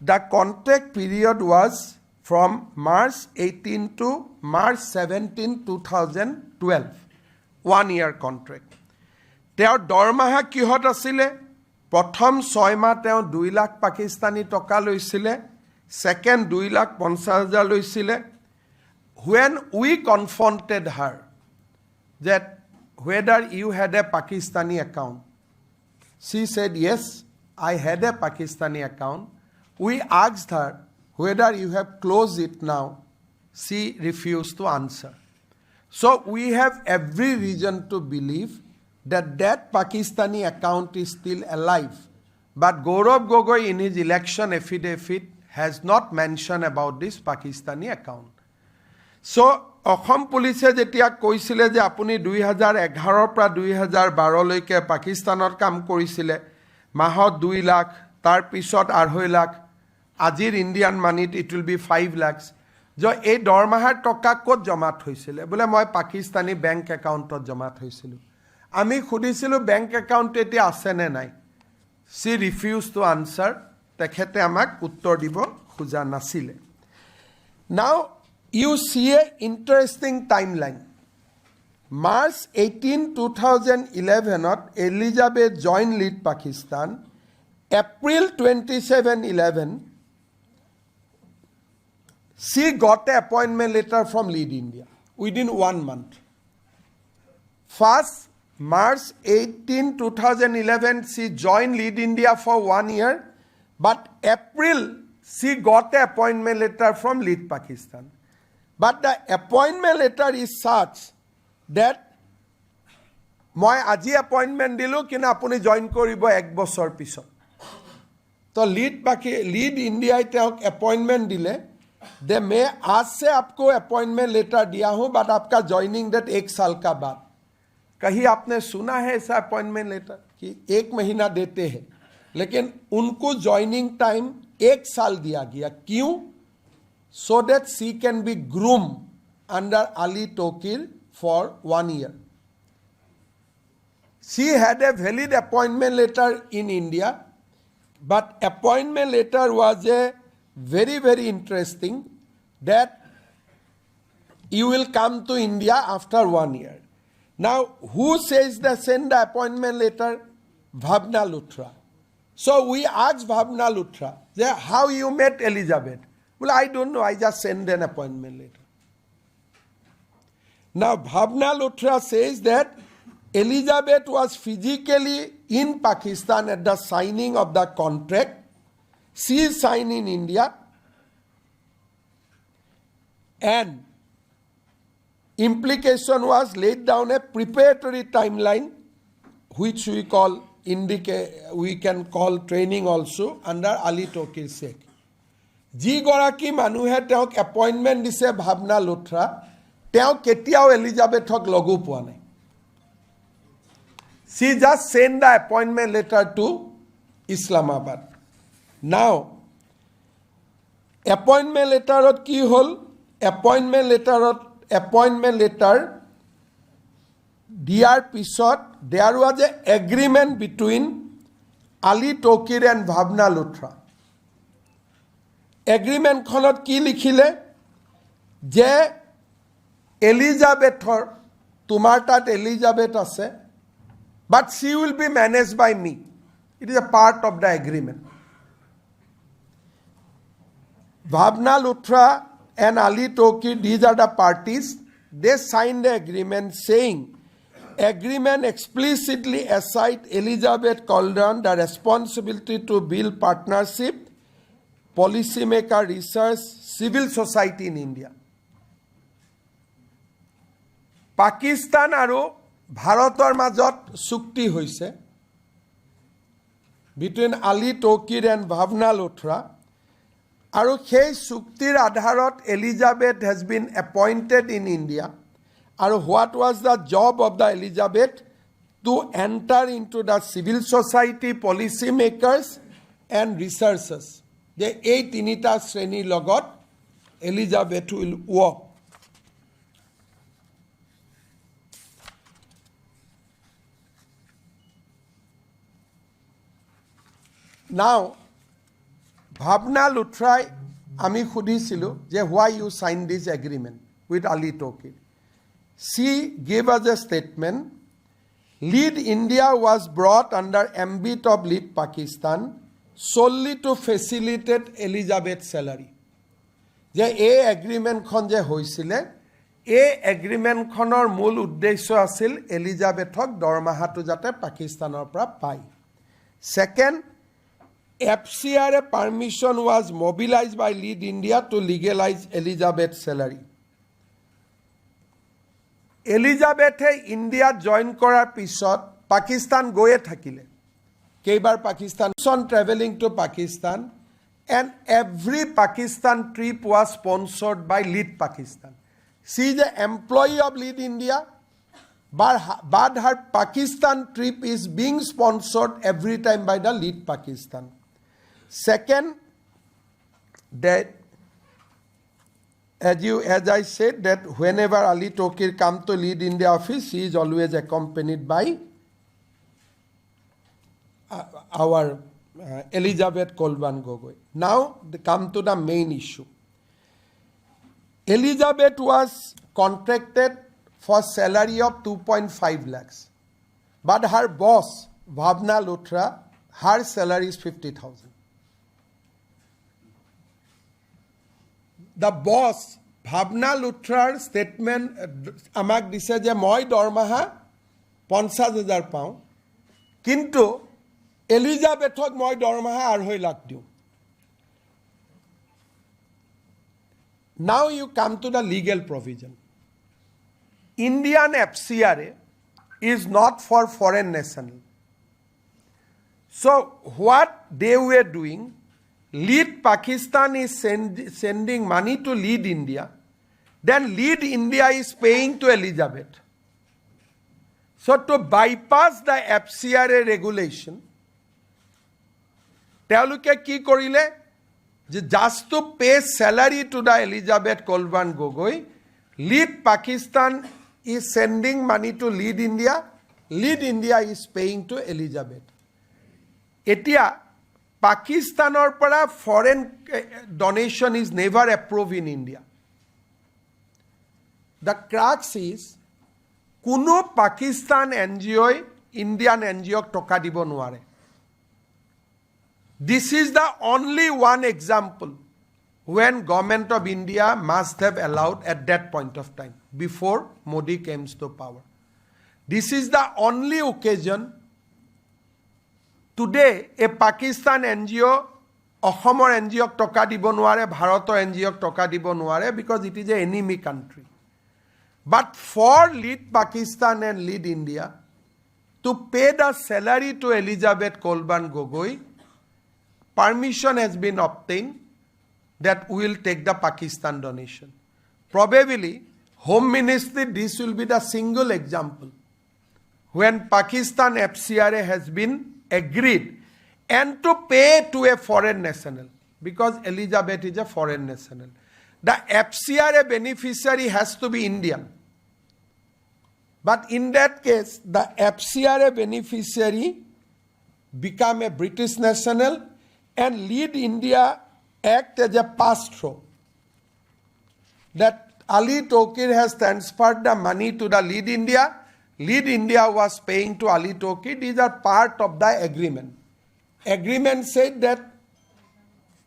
the contract period was from March 18 to March 17, 2012. 1 year contract. Their dormaha kihot asile, প্ৰথম 6 মাহ তেওঁ 2 লাখ পাকিস্তানী টকা লৈছিলে second 2,50,000 লৈছিলে when we confronted her that whether you had a Pakistani account she said yes I had a Pakistani account we asked her whether you have closed it now she refused to answer so we have every reason to believe that Pakistani account is still alive. But Gaurav Gogoi in his election affidavit has not mentioned about this Pakistani account. So, Assam police jetia koisile je apuni 2011 pra 2012 loike Pakistanor kam korisile mahot 2 lakh tar pisot 2.5 lakh ajir Indian money it will be 5 lakhs jo ei dormahar toka kot jamat hoisile bole moi Pakistani bank account ot jamat hoisilu আমি খুদিছিলো bank account এটি আছে নে নাই সি refuse to answer তেখেতে আমাক উত্তর দিব খুজা নাছিলে now you see a interesting timeline March 18 2011 ত Elizabeth join lead Pakistan April 27 11 she got an appointment letter from Lead India within 1 month first March 18, 2011, she joined Lead India for 1 year, but April, she got an appointment letter from Lead Pakistan. But the appointment letter is such that moi aji appointment dilu kina apuni join koribo 1 bochor pisot. So Lead India teok appointment dile, they may aaj se aapko appointment letter diya hu, but aapka joining date 1 saal ka baad. कहीं आपने सुना है ऐसा appointment letter कि 1 महीना देते हैं लेकिन उनको ज्वाइनिंग टाइम 1 साल दिया गया क्यों so that she can be groomed under Ali Tauqueer for 1 year she had a valid appointment letter in India but appointment letter was a very interesting that you will come to India after 1 year. Now, who says that send the appointment letter? Bhavna Luthra. So we asked Bhavna Luthra, how you met Elizabeth? Well, I don't know. I just send an appointment letter. Now, Bhavna Luthra says that Elizabeth was physically in Pakistan at the signing of the contract. She signed in India. And implication was laid down a preparatory timeline which we can call training also under Ali Tauqueer Sheikh. Ji goraki manuhe teok appointment dise Bhavna Luthra teok ketiao Elizabeth hok logu poa nai. She just sent the appointment letter to Islamabad. Now appointment letter ot ki hol appointment letter diar pisot there was an agreement between Ali Tauqueer and Bhavna Luthra agreement khonot ki likhile je Elizabeth tumar tat Elizabeth ase but she will be managed by me it is a part of the agreement Bhavna Luthra and Ali Tauqueer, these are the parties, they signed the agreement saying, agreement explicitly assigned Elizabeth Calderon the responsibility to build partnership, policymaker research, civil society in India. Pakistan aru Bharator majot sukti hoise between Ali Tauqueer and Bhavna Luthra. আৰু সেই চুক্তিৰ আধাৰত Elizabeth has been appointed in India আৰু what was the job of the Elizabeth to enter into the civil society policy makers and researchers যে এই তিনিটা শ্ৰেণীৰ লগত Elizabeth will work now Bhavna Luthra, আমি খুদিছিলো যে why you signed this agreement with Ali Tauqueer. She gave us a statement Lead India was brought under ambit of Lead Pakistan solely to facilitate Elizabeth's salary. যে এই এগ্ৰিমেণ্টখন যে হৈছিলে এই এগ্ৰিমেণ্টখনৰ মূল উদ্দেশ্য আছিল এলিজাবেথক দৰমহাটো যাতে পাকিস্তানৰ পৰা পায় second FCR permission was mobilized by Lead India to legalize Elizabeth's salary. Elizabethe India join কৰাৰ পিছত পাকিস্তান গৈয়ে থাকিলে কেইবাৰ Pakistan on traveling to Pakistan and every Pakistan trip was sponsored by Lead Pakistan. She is the employee of Lead India, but her Pakistan trip is being sponsored every time by the Lead Pakistan. Second, that as I said, that whenever Ali Tauqueer come to Lead India office, he is always accompanied by our Elizabeth Kolban Gogoi. Now, come to the main issue. Elizabeth was contracted for salary of 2.5 lakhs. But her boss, Bhavna Luthra, her salary is 50,000. The boss, Bhavna Luthra's statement, আমাক দিছে যে মই দৰমহা 50,000 পাওঁ কিন্তু এলিজাবেথক মই দৰমহা 2.5 লাখ দিওঁ Now you come to the legal provision. Indian FCRA is not for foreign national. So what they were doing, Lead Pakistan is sending money to Lead India, then Lead India is paying to Elizabeth. So to bypass the FCRA regulation, তেওঁলোকে কি কৰিলে just to pay salary to the Elizabeth Kolban Gogoi, Lead Pakistan is sending money to Lead India, Lead India is paying to Elizabeth. এতিয়া Pakistanor para foreign donation is never approved in India. The crux is kuno Pakistan NGO Indian NGO toka dibo nware. This is the only one example when government of India must have allowed at that point of time before Modi came to power. This is the only occasion. Today, a Pakistan NGO, Assam NGO toka dibo nware, Bharator NGO toka dibo nware because it is an enemy country. But for Lead Pakistan and Lead India to pay the salary to Elizabeth Kolban Gogoi, permission has been obtained that we will take the Pakistan donation. Probably, Home Ministry, this will be the single example when Pakistan FCRA has been agreed and to pay to a foreign national because Elizabeth is a foreign national. The FCRA beneficiary has to be Indian. But in that case, the FCRA beneficiary become a British national and Lead India act as a pass-through. That Ali Tauqueer has transferred the money to the Lead India. Lead India was paying to Ali Tauqueer. These are part of the agreement. Agreement said that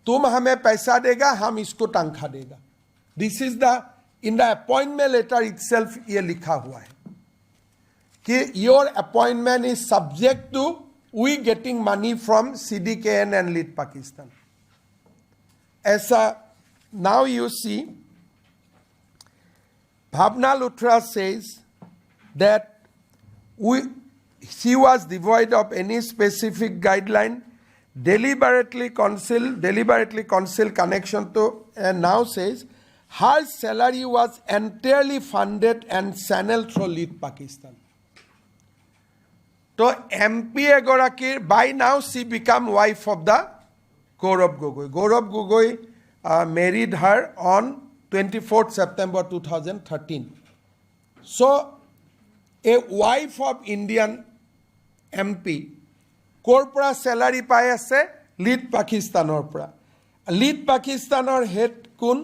तुम हमें पैसा देगा हम इसको तनख्वाह देगा. This is the in the appointment letter itself ये लिखा हुआ है कि your appointment is subject to we getting money from CDKN and Lead Pakistan. ऐसा now you see Bhavna Luthra says that she was devoid of any specific guideline, deliberately concealed connection to, and now says her salary was entirely funded and channeled through Lead Pakistan. So MP Egorakir, by now she became wife of the Gaurav Gogoi. Gaurav Gogoi married her on 24th September 2013. So a wife of Indian MP corporate salary পাই আছে Lead Pakistanor পৰা. Lead Pakistanor head কোন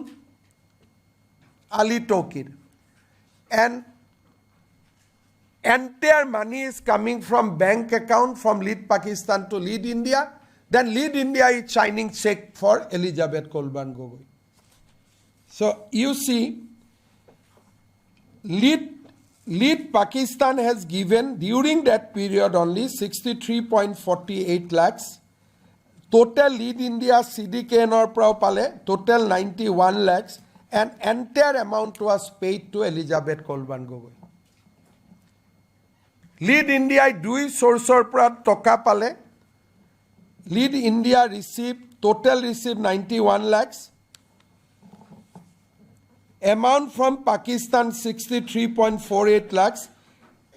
Ali Tauqueer. And entire money is coming from bank account from Lead Pakistan to Lead India, then Lead India is signing check for Elizabeth Kolban Gogoi. So you see, Lead Pakistan has given during that period only 63.48 lakhs. Total Lead India CDKN or pale, total 91 lakhs, and entire amount was paid to Elizabeth Kolban Gogoi. Lead India dui source pra toka pale. Lead India total received 91 lakhs. Amount from Pakistan 63.48 lakhs.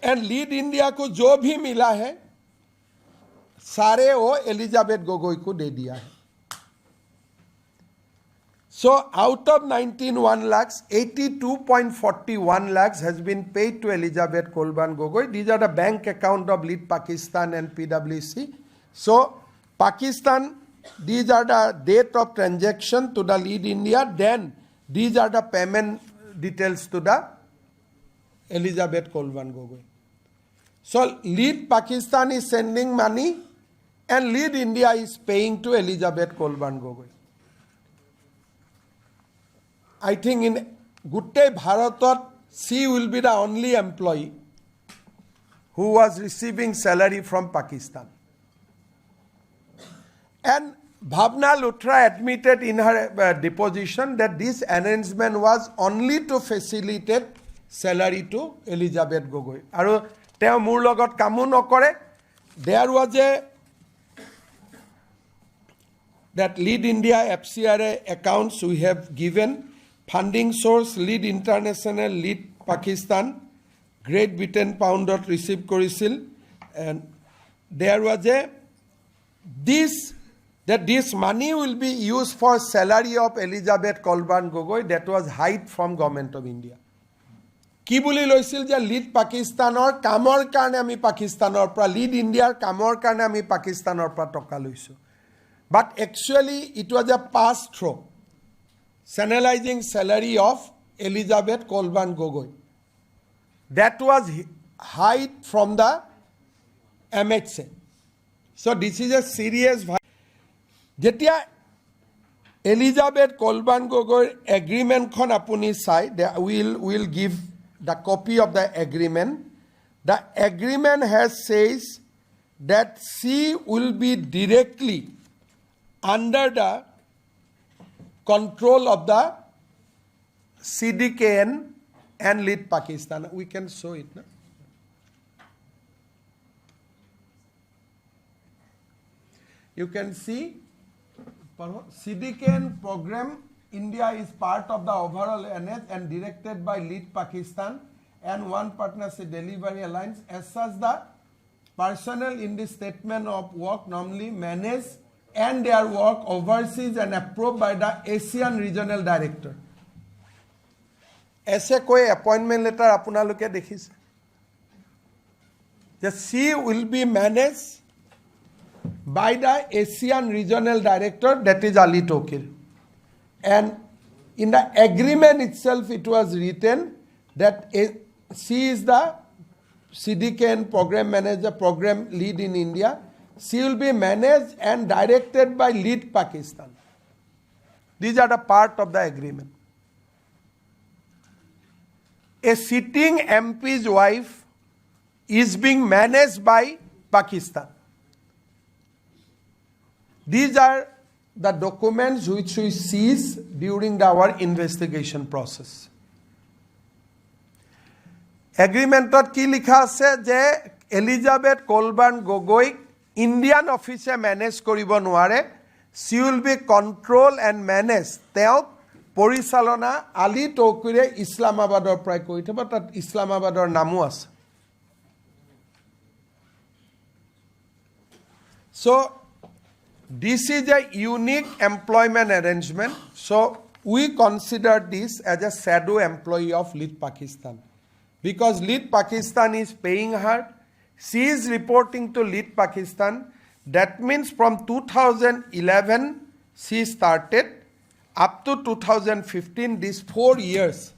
And Lead India को जो भी मिला है सारे वो Elizabeth Gogoi को दे दिया है. So out of 19 lakhs, 82.41 lakhs has been paid to Elizabeth Kolban Gogoi. These are the bank account of Lead Pakistan and PwC. So Pakistan, these are the date of transaction to the Lead India. Then these are the payment details to the Elizabeth Kolban Gogoi. So Lead Pakistan is sending money and Lead India is paying to Elizabeth Kolban Gogoi. I think in Gutte Bharatot, she will be the only employee who was receiving salary from Pakistan. And Bhavna Luthra admitted in her deposition that this arrangement was only to facilitate salary to Elizabeth Gogoi. Aru teo mur logot kamu nokore. There was that Lead India FCRA accounts we have given. Funding source Lead International, Lead Pakistan, Great Britain pound receive korisil, and there was this money will be used for salary of Elizabeth Kolban Gogoi that was hide from Government of India. Ki boli loisil je Lead Pakistanor kamor karone ami Pakistanor pra Lead India'r kamor karone ami Pakistanor pra toka loisu. But actually it was a pass through. Channelizing salary of Elizabeth Kolban Gogoi. That was hide from the MHA. So this is a serious. Jetia Elizabeth Kolban Gogoi agreement khon apuni sai, we'll give the copy of the agreement. The agreement has says that she will be directly under the control of the CDKN and Lead Pakistan. We can show it. No? You can see CDKN program, India is part of the overall NH and directed by Lead Pakistan and One Partnership Delivery Alliance. As such, the personnel in the statement of work normally manage and their work overseas and approved by the Asian Regional Director. ऐसे कोई appointment letter अपना लोग क्या देखिस? The C will be managed by the Asian Regional Director, that is Ali Tauqueer. And in the agreement itself, it was written that she is the CDKN program manager, program lead in India. She will be managed and directed by Lead Pakistan. These are the part of the agreement. A sitting MP's wife is being managed by Pakistan. These are the documents which we seized during our investigation process. Agreementot ki likha ase je Elizabeth Kolban Gogoi Indian office manage koribo noare, she will be controlled and managed. Teok Porisalona Ali Tauqueer Islamabador prai kori thaba tat Islamabador namu ase. So this is a unique employment arrangement. So we consider this as a shadow employee of Lead Pakistan. Because Lead Pakistan is paying her, she is reporting to Lead Pakistan. That means from 2011 she started up to 2015, these 4 years,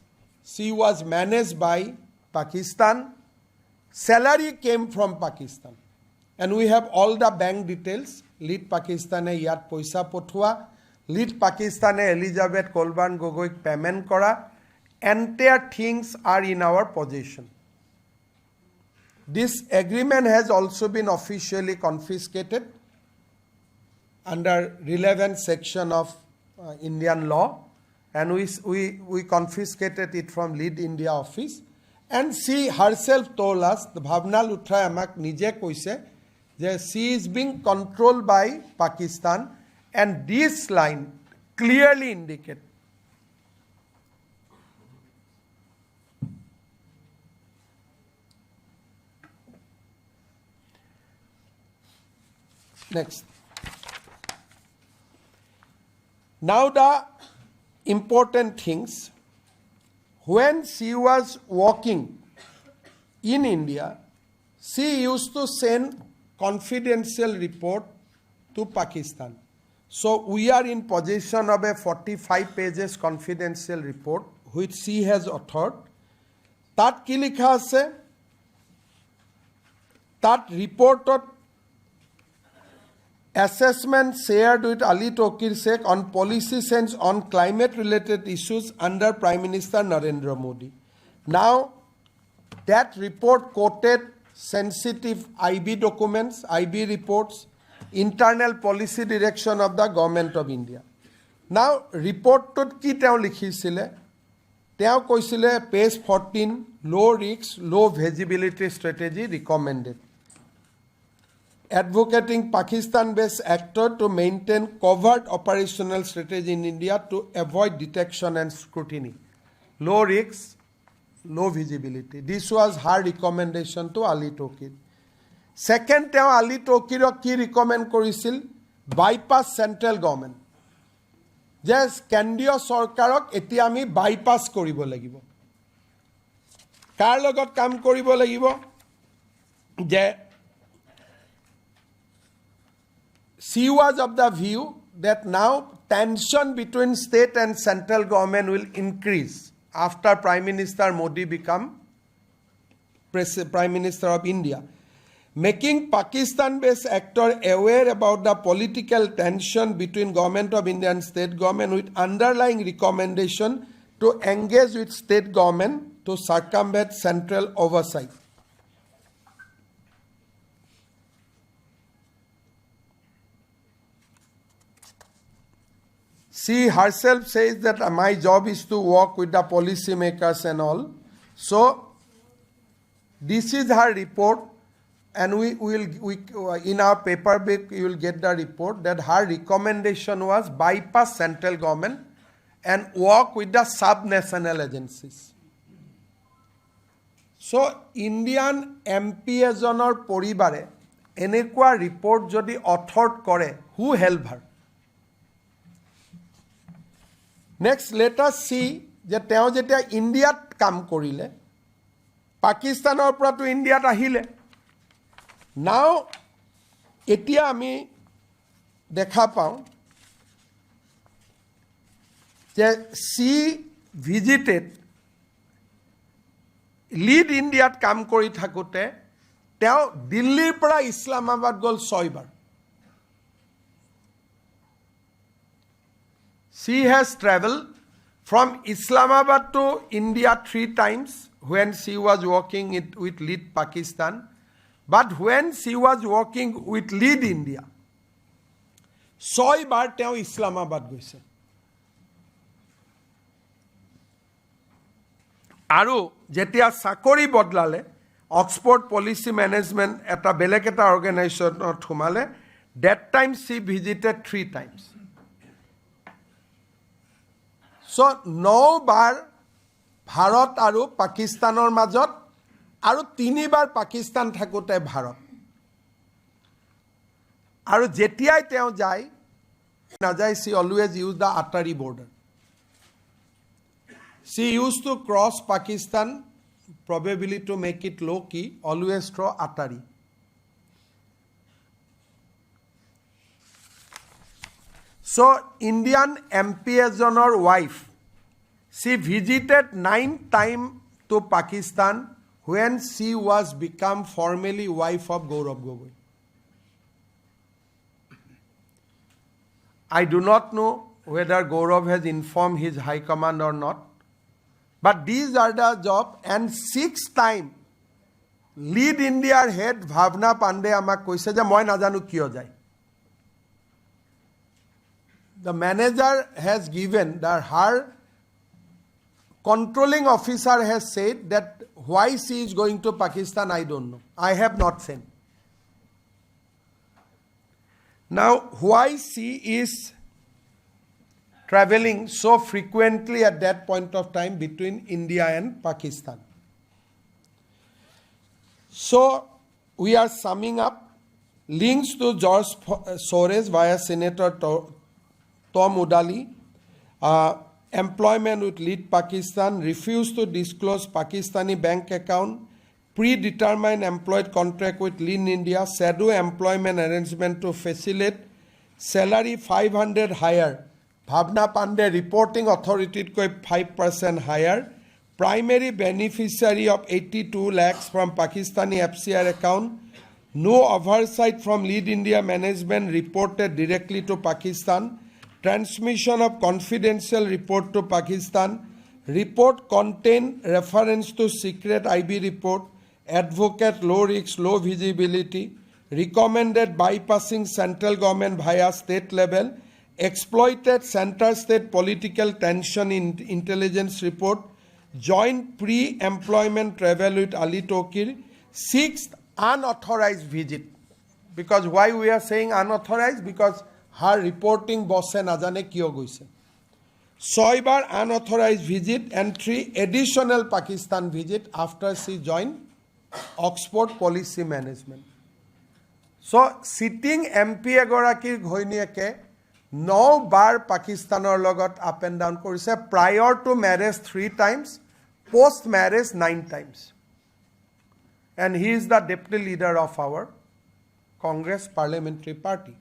she was managed by Pakistan. salary came from Pakistan. And we have all the bank details. Lead Pakistane yat poisa pothua. Lead Pakistane Elizabeth Kolban Gogoi payment kora. Entire things are in our possession. This agreement has also been officially confiscated under relevant section of Indian law, and we confiscated it from Lead India office. And she herself told us, the Bhavna Luthra amak nije koise, that she is being controlled by Pakistan, and this line clearly indicates next. Now the important things. When she was working in India, she used to send confidential report to Pakistan. So we are in possession of a 45 pages confidential report which she has authored. Tat ki likha ase? Tat reported assessment shared with Ali Tauqueer Sheikh on policy sense on climate-related issues under Prime Minister Narendra Modi. Now, that report quoted sensitive IB documents, IB reports, internal policy direction of the government of India. Now, report tot ki teo likhisile? Teo koisile page 14, low risk, low visibility strategy recommended. Advocating Pakistan-based actor to maintain covert operational strategy in India to avoid detection and scrutiny. Low risks, low visibility. This was her recommendation to Ali Tauqueer. Second, teo Ali Tauqueer ki recommend korisil? Bypass central government. Yes, Kendriya Sarkarok eti ami bypass koribo lagibo. Kar logot kam koribo lagibo? Je she was of the view that now tension between state and central government will increase after Prime Minister Modi become Prime Minister of India. Making Pakistan-based actor aware about the political tension between government of India and state government with underlying recommendation to engage with state government to circumvent central oversight. She herself says that my job is to work with the policy makers and all. So, this is her report, and we in our paperback you will get the report that her recommendation was bypass central government and work with the sub-national agencies. So, Indian MP ejonor poribare enekwa report jodi authored kore, who help her? Next, let us see that teo jetia India kam korile, Pakistanor pora to India ahile. Now, etia ami dekha pao je she visited Lead India kam kori thakute teo Delhi pora Islamabad gol 6 bar. She has traveled from Islamabad to India 3 times when she was working with Lead Pakistan. But when she was working with Lead India, 6 bar teo Islamabad goise. Aru jetia sakori bodlale, Oxford Policy Management eta belek eta organization thumale, that time she visited 3 times. So, 9 bar Bharat aru Pakistanor majot aru 3 bar Pakistan thakute Bharat. Aru jetiai teo jai, najai she always used the Atari border. She used to cross Pakistan, probably to make it low key, always through Atari. So, Indian MP ejonor wife, she visited 9 times to Pakistan when she was become formally wife of Gaurav Gogoi. I do not know whether Gaurav has informed his high command or not, but these are the job. And 6th time, lead India head Bhavna Pandey amak koise je moi najanu kiyo jai. The manager has given that her controlling officer has said that why she is going to Pakistan, I don't know. I have not sent. Now, why she is traveling so frequently at that point of time between India and Pakistan? So, we are summing up links to George Soros via Senator Tom Udali, employment with lead Pakistan, refuse to disclose Pakistani bank account, predetermined employed contract with Lean India, shadow employment arrangement to facilitate salary 500 higher, Bhavna Pandey reporting authority to 5% higher, primary beneficiary of 82 lakhs from Pakistani FCR account, no oversight from Lead India management reported directly to Pakistan, transmission of confidential report to Pakistan, report contain reference to secret IB report, advocate low risk, low visibility, recommended bypassing central government via state level, exploited center-state political tension in intelligence report, joint pre-employment travel with Ali Tauqueer, 6th unauthorized visit. Because why we are saying unauthorized? Because her reporting bosse najane kiyo goise. 6 bar unauthorized visit and 3 additional Pakistan visit after she joined Oxford Policy Management. So sitting MP egorakir ghoiniyeke 9 bar Pakistanor logot up and down korise, prior to marriage 3 times, post marriage 9 times. And he is the deputy leader of our Congress Parliamentary Party.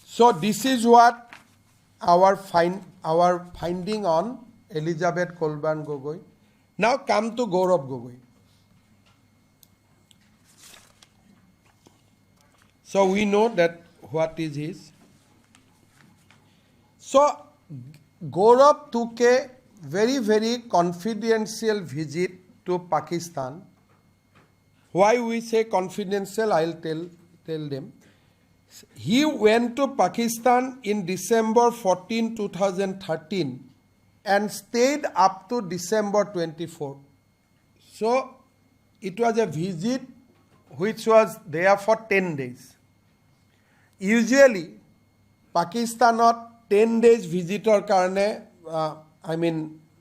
So this is what our finding on Elizabeth Kolban Gogoi. Now come to Gaurav Gogoi. So we know that what is his. So Gaurav took a very, very confidential visit to Pakistan. Why we say confidential, I'll tell them. He went to Pakistan in December 14, 2013 and stayed up to December 24. So it was a visit which was there for 10 days. Usually, Pakistanot 10 days visitor karne,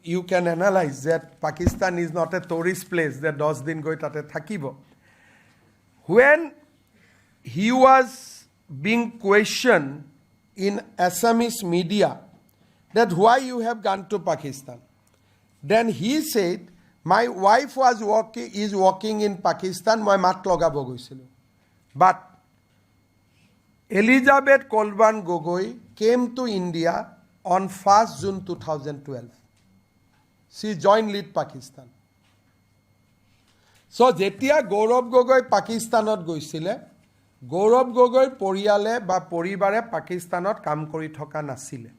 you can analyze that Pakistan is not a tourist place that 10 din goi tate thakibo. When he was being questioned in Assamese media that why you have gone to Pakistan, then he said, my wife is working in Pakistan, my mat logabo goisilu. But Elizabeth Kolban Gogoi came to India on 1st June 2012. She joined Lead Pakistan. So jetia Gaurav Gogoi Pakistanot goisile, Gaurav Gogoi poriyale ba poribare Pakistanot kam kori thoka nasile.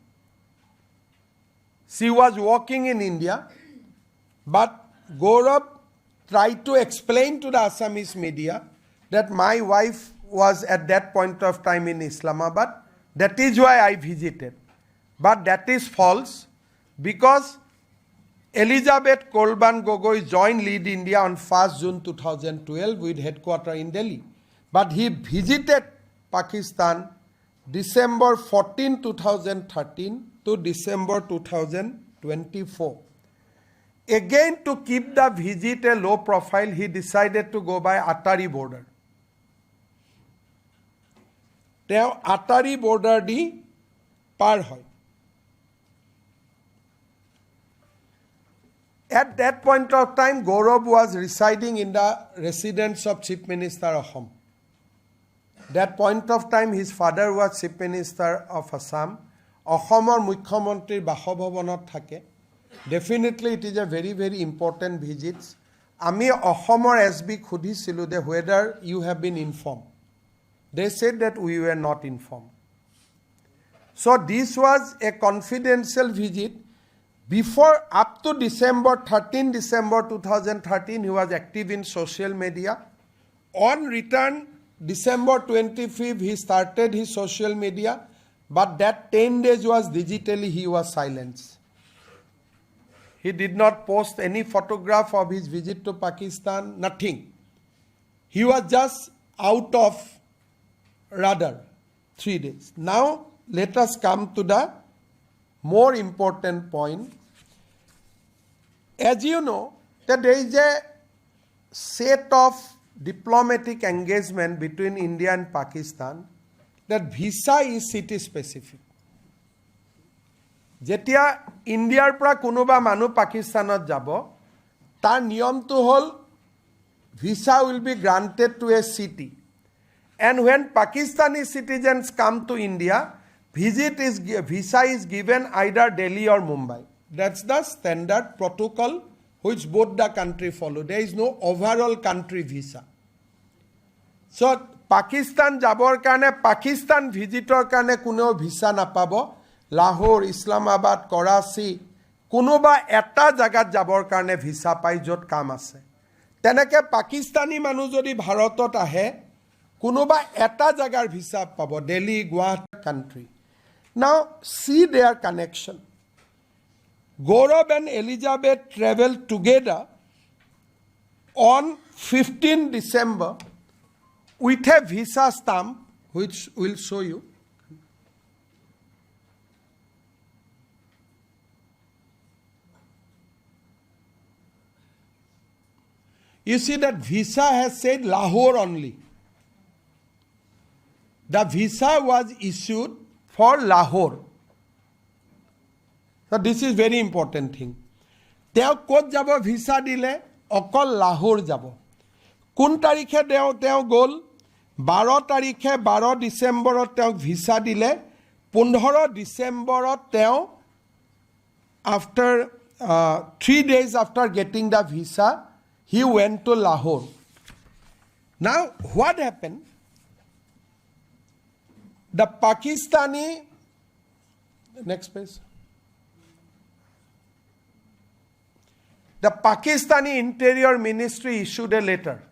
She was working in India, but Gaurav tried to explain to the Assamese media that my wife was at that point of time in Islamabad. That is why I visited. But that is false, because Elizabeth Kolban Gogoi joined Lead India on 1st June 2012 with headquarters in Delhi. But he visited Pakistan December 14, 2013 to December 2024. Again, to keep the visit a low profile, he decided to go by Atari border. Now, Atari border di par hoy. At that point of time, Gaurav was residing in the residence of Chief Minister of Assam. That point of time, his father was Chief Minister of Assam. Assamor Mukhyamontrir Basabhavanot thake. Definitely it is a very, very important visit. Ami Ahomor SB khudisilu de whether you have been informed. They said that we were not informed. So this was a confidential visit. Before, up to December 2013, he was active in social media. On return, December 25th, he started his social media. But that 10 days was digitally, he was silenced. He did not post any photograph of his visit to Pakistan, nothing. He was just out of radar, 3 days. Now, let us come to the more important point. As you know, that there is a set of diplomatic engagement between India and Pakistan, that visa is city specific. Jetia India pra kunuba manu Pakistanot jabo, tar niyam tu hol visa will be granted to a city. And when Pakistani citizens come to India, visa is given either Delhi or Mumbai. That's the standard protocol which both the country follow. There is no overall country visa. So Pakistan jabor karne Pakistan visitor karne kuno visa napabo. Lahore, Islamabad, Karachi, kunuba eta jagat jabor karne visa pai jot kam ase. Teneke Pakistani manu jodi Bharatot ahe, kunuba eta jagar visa pabo, Delhi, Guwahati country. Now see their connection. Gaurav and Elizabeth traveled together on 15 December with a visa stamp, which we'll show you. You see that visa has said Lahore only. The visa was issued for Lahore. So this is very important thing. Teo kot jabo visa dile, okol Lahore jabo. Kun tarikhe teo gol, 12 tarikhe 12 December teo visa dile, 15 December teo, after 3 days after getting the visa, he went to Lahore. Now, what happened? The Pakistani, next page. The Pakistani Interior Ministry issued a letter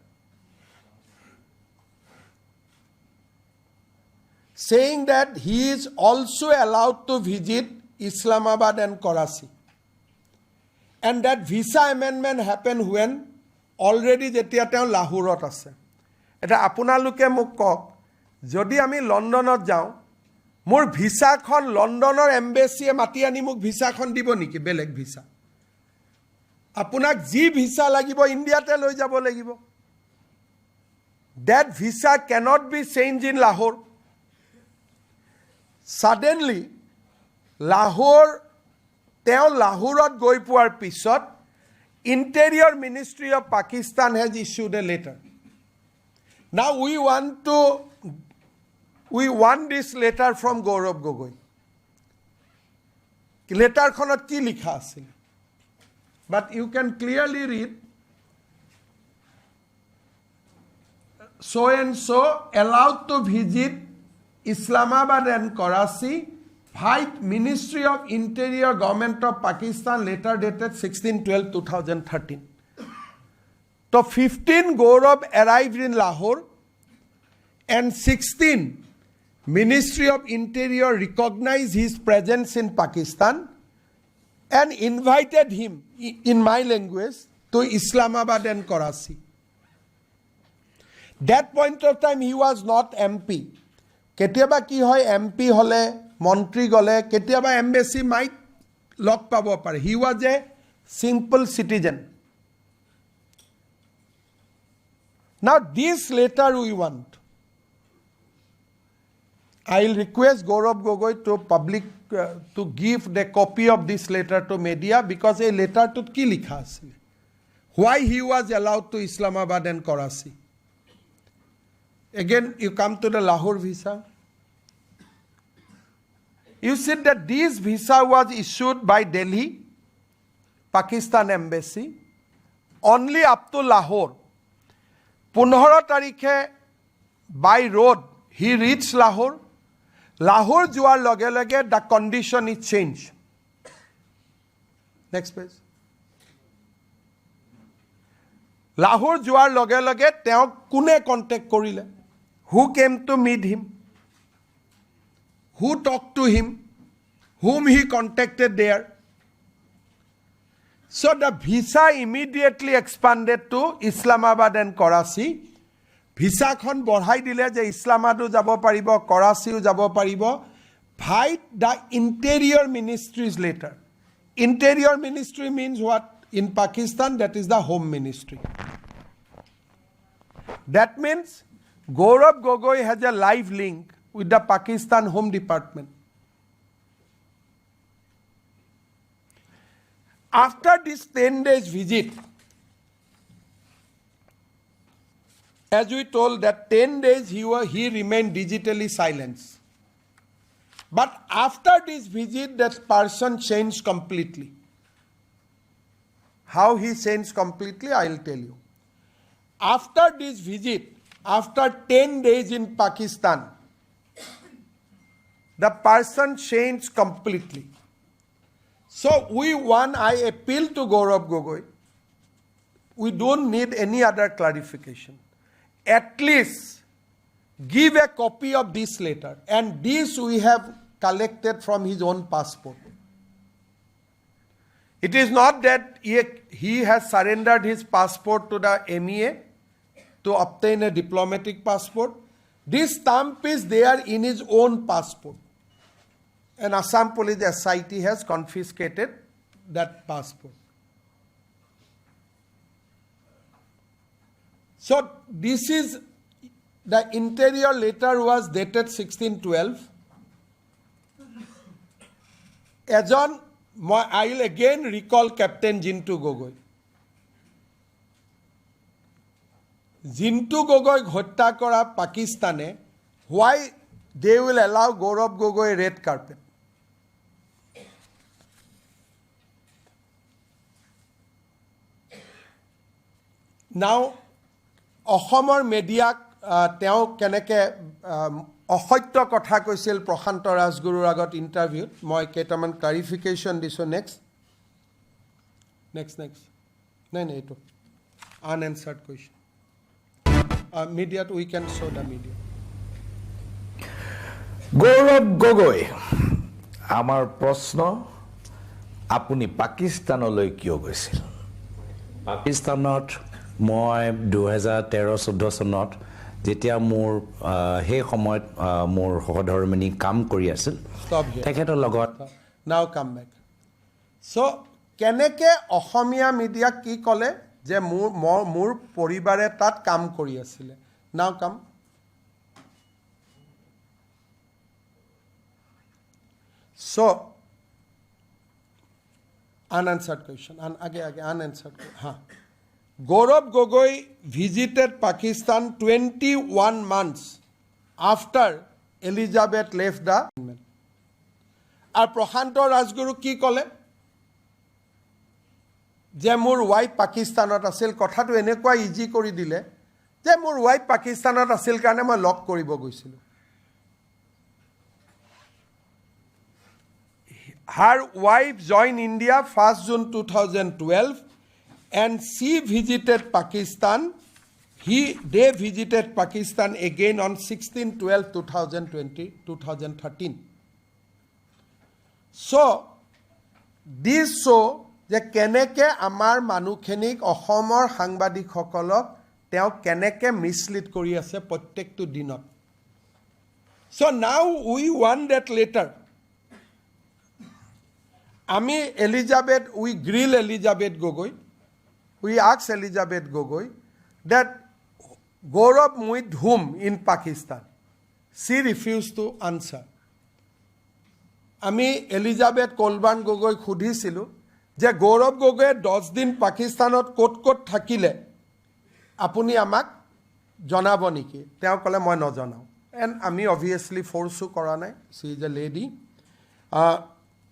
saying that he is also allowed to visit Islamabad and Karachi. And that visa amendment happened when already jetia teo Lahorot ase. Eta apunaluke muk kok, jodi ami Londonot jao, mur visa khon Londonor embassy mati ani muk visa khon dibo niki beleg visa. Apunak ji visa lagibo India te loi jabo lagibo. That visa cannot be changed in Lahore. Suddenly, Lahore, teo Lahorot goi puar pisot, Interior Ministry of Pakistan has issued a letter. Now we want this letter from Gaurav Gogoi. Letter khonot ki likha asil. But you can clearly read, so and so allowed to visit Islamabad and Karachi, White Ministry of Interior Government of Pakistan, letter dated 16/12/2013. So 15 Gaurav arrived in Lahore and 16 Ministry of Interior recognized his presence in Pakistan and invited him, in my language, to Islamabad and Karachi. That point of time he was not MP. Ketiaba ki hoy MP hole, Montri gole, ketiaba embassy might log pabo pare. He was a simple citizen. Now this letter we want. I will request Gaurav Gogoi to give the copy of this letter to media, because a letter to ki likha asile. Why he was allowed to Islamabad and Karachi. Again, you come to the Lahore visa. You see that this visa was issued by Delhi Pakistan embassy, only up to Lahore. 15 tarikhe by road he reached Lahore. Lahore joar loge loge the condition is changed. Next page. Lahore joar loge loge teo kune contact korile? Who came to meet him? Who talked to him? Whom he contacted there? So the visa immediately expanded to Islamabad and Karachi. Visa khon borhai dile je Islamabadu jabo paribo, Karachiu jabo paribo. Bhai the Interior Ministry's letter. Interior Ministry means what? In Pakistan, that is the Home Ministry. That means Gaurav Gogoi has a live link with the Pakistan Home Department. After this 10 days visit, as we told that 10 days he remained digitally silenced. But after this visit, that person changed completely. How he changed completely, I will tell you. After this visit, after 10 days in Pakistan, the person changed completely. So I appeal to Gaurav Gogoi. We don't need any other clarification. At least give a copy of this letter. And this we have collected from his own passport. It is not that he has surrendered his passport to the MEA to obtain a diplomatic passport. This stamp is there in his own passport. And Assam Police SIT has confiscated that passport. So this is the interior letter was dated 1612. I will again recall Captain Jintu Gogoi. Jintu Gogoi hotta kora Pakistane, why they will allow Gaurav Gogoi red carpet? Now, Assamor media teo keneke অসত্য কথা কৈছিল প্ৰশান্ত ৰাজগুৰুৰ আগত ইণ্টাৰভিউত মই কেইটামান clarification দিছোঁ next নাই এইটো unanswered question media we can show the media Gaurav Gogoi আমাৰ প্ৰশ্ন আপুনি পাকিস্তানলৈ কিয় গৈছিল পাকিস্তানত মই 2013-14 চনত যেতিয়া মোৰ হে সময়ত মোৰ সহধৰ্মিনী কাম কৰি আছিল তেখেতৰ লগত now come back so কেনেকে অসমীয়া মিডিয়া কি কলে যে মোৰ পৰিবাৰে তাত কাম কৰি আছিল now come so unanswered question and again unanswered ha Gaurav Gogoi visited Pakistan 21 months after Elizabeth left the government. And Prashanto Rajguru ki kole? Je mur wife Pakistanot asil kotha to enekwa easy kori dile. Je mur wife Pakistanot asil karone moi lock koribo goisilu. Her wife joined India 1st June 2012. And she visited Pakistan. They visited Pakistan again on 16/12/2013. So this show যে কেনেকে আমাৰ মানুহখিনিক অসমৰ সাংবাদিকসকলক তেওঁ কেনেকে mislead কৰি আছে প্ৰত্যেকটো দিনত So now we want that letter. আমি we grill Elizabeth Gogoi. We asked Elizabeth Gogoi that Gaurav with whom in Pakistan? She refused to answer. Ami Elizabeth Kolban Gogoi khudisilu je Gaurav Gogoi 10 din Pakistanot kot thakile apuni amak janabo niki teo kole moi najanau and ami obviously force kora nai she is a lady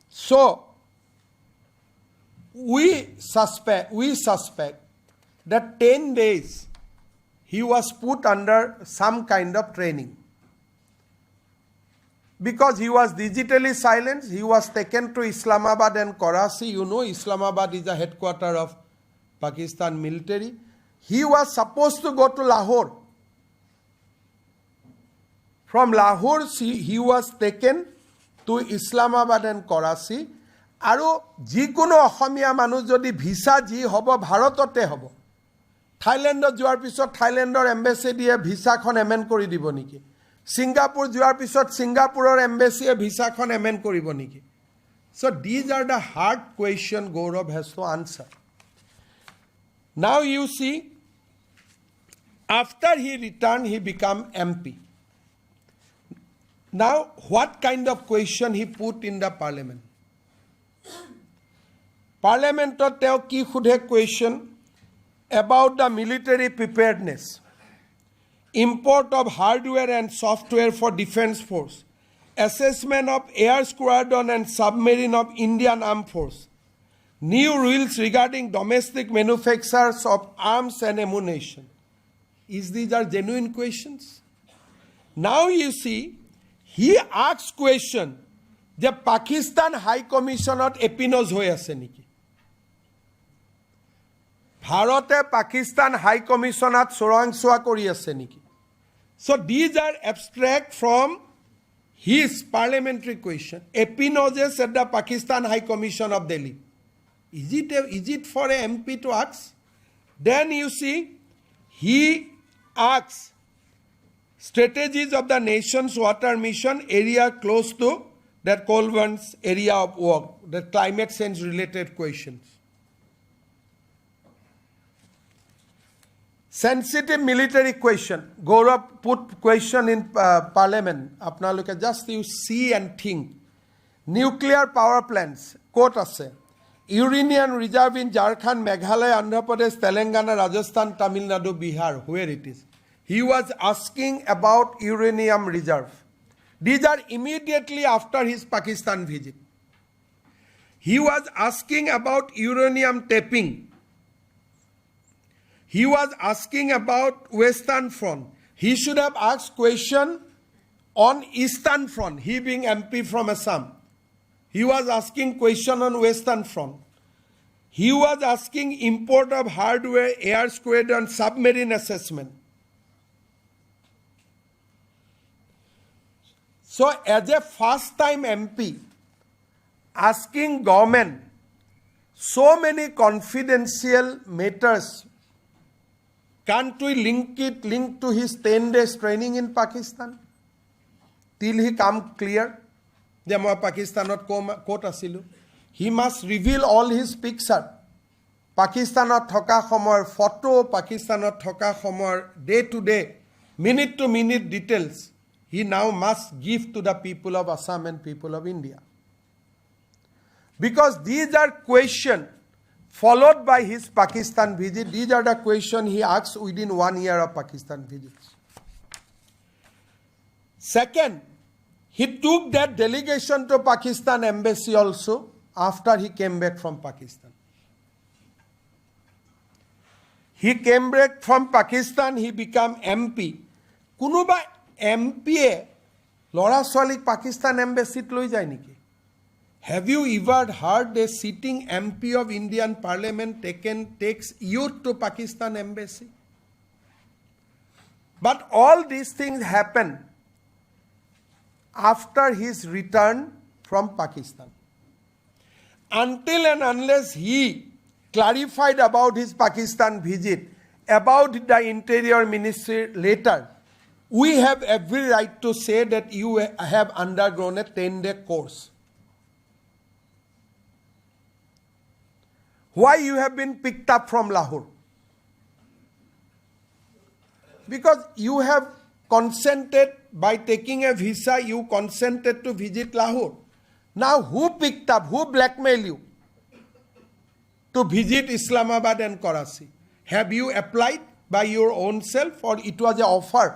so we suspect that 10 days he was put under some kind of training. Because he was digitally silenced, he was taken to Islamabad and Karachi. You know, Islamabad is the headquarters of Pakistan military. He was supposed to go to Lahore. From Lahore, he was taken to Islamabad and Karachi. আৰু যিকোনো অসমীয়া মানুহ যদি visa যি হ'ব ভাৰততে হ'ব থাইলেণ্ডত যোৱাৰ পিছত থাইলেণ্ডৰ এম্বেসিডিয়ে ভিসাখন এমেন্ড কৰি দিব নেকি সিঙ্গাপুৰ যোৱাৰ পিছত সিঙ্গাপুৰৰ এম্বেসিয়ে ভিসাখন এমেন্ড কৰিব নেকি so these are the hard question Gaurav has to answer. Now you see, after he returned, he became MP. Now what kind of question he put in the parliament? Parliament তেওঁ কি খুধে question about the military preparedness, import of hardware and software for defense force, assessment of air squadron and submarine of Indian Armed Force, new rules regarding domestic manufacturers of arms and ammunition. These are genuine questions? Now you see, he asks question, যে পাকিস্তান হাই কমিশনত এপিনোজ হৈ আছে নেকি ভাৰতে পাকিস্তান হাই কমিশনত চোৰাংচোৱা কৰি আছে নেকি so these are abstract from his parliamentary question. Epinoses at the Pakistan High Commission of Delhi. Is it for a MP to ask? Then you see, he asks strategies of the nation's water mission area close to that Colvin's area of work, the climate change related questions. Sensitive military question. Gaurav put question in parliament. Apnaloke just you see and think. Nuclear power plants. Quote ase. Uranium reserve in Jharkhand, Meghalaya, Andhra Pradesh, Telangana, Rajasthan, Tamil Nadu, Bihar. Where it is. He was asking about uranium reserve. These are immediately after his Pakistan visit. He was asking about uranium tapping. He was asking about Western Front. He should have asked question on Eastern Front, he being MP from Assam. He was asking question on Western Front. He was asking import of hardware, air squadron, submarine assessment. So as a first-time MP, asking government so many confidential matters, can't we link to his 10 days training in Pakistan? Till he come clear, যে মই পাকিস্তানত ক'ত আছিলোঁ. He must reveal all his picture. পাকিস্তানত থকা সময়ৰ photo, পাকিস্তানত থকা সময়ৰ day to day, minute to minute details. He now must give to the people of Assam and people of India. Because these are questions followed by his Pakistan visit. These are the questions he asked within 1 year of Pakistan visits. Second, he took that delegation to Pakistan embassy also after he came back from Pakistan. He came back from Pakistan, he became MP. Kunuba MP লৰা ছোৱালীক পাকিস্তান এম্বাসিত লৈ যায় নেকি? Have you ever heard a sitting MP of Indian Parliament takes youth to Pakistan embassy? But all these things happen after his return from Pakistan. Until and unless he clarified about his Pakistan visit, about the Interior Ministry later, we have every right to say that you have undergone a 10-day course. Why you have been picked up from Lahore? Because you have consented, by taking a visa, you consented to visit Lahore. Now who picked up, who blackmailed you to visit Islamabad and Karachi? Have you applied by your own self or it was an offer?